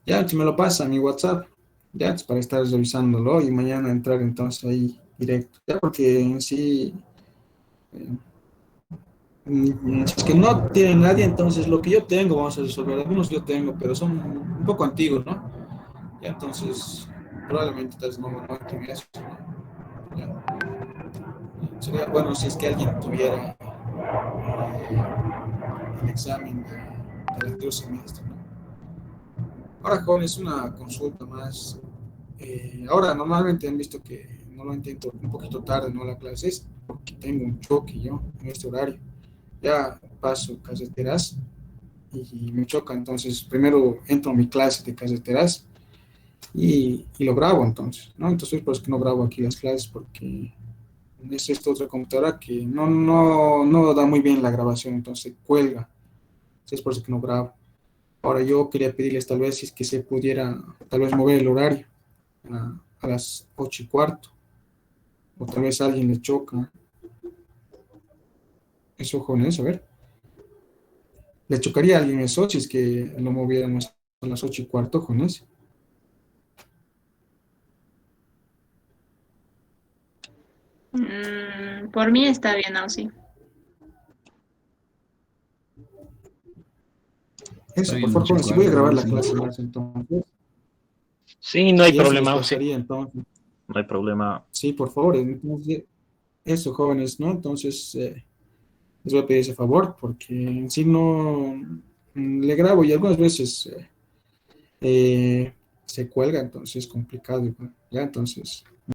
ya, si me lo pasa a mi WhatsApp, ya, para estar revisándolo y mañana entrar entonces ahí directo, ya, porque en sí, eh, si es que no tiene nadie, entonces lo que yo tengo vamos a resolver. Algunos yo tengo, pero son un poco antiguos, ¿no? Ya, entonces, probablemente tal vez no entren eso, ¿no? Ya. Sería bueno si es que alguien tuviera el examen del anterior semestre, ¿no? Ahora, jóvenes, una consulta más. Ahora, normalmente han visto que no lo intento un poquito tarde, ¿no? La clase es porque tengo un choque yo en este horario. Ya paso carreteras y me choca, entonces primero entro a mi clase de carreteras y lo grabo entonces, ¿no? Entonces por eso que no grabo aquí las clases porque es esta otra computadora que no da muy bien la grabación, entonces cuelga, entonces es por eso que no grabo. Ahora yo quería pedirles tal vez si es que se pudiera tal vez mover el horario a las 8:15, o tal vez a alguien le choca. Eso, jóvenes, a ver. ¿Le chocaría a alguien eso si es que lo moviéramos a las 8:15, jóvenes? Por mí está bien así. Eso, Está por bien, favor, jóvenes, si voy a 8:15, grabar la sí. clase más entonces. Sí, no hay Y eso les problema, sí. pasaría entonces. No hay problema. Sí, por favor, entonces, eso, jóvenes, ¿no? Entonces, les voy a pedir ese favor porque si no le grabo y algunas veces se cuelga, entonces es complicado, igual, ya, entonces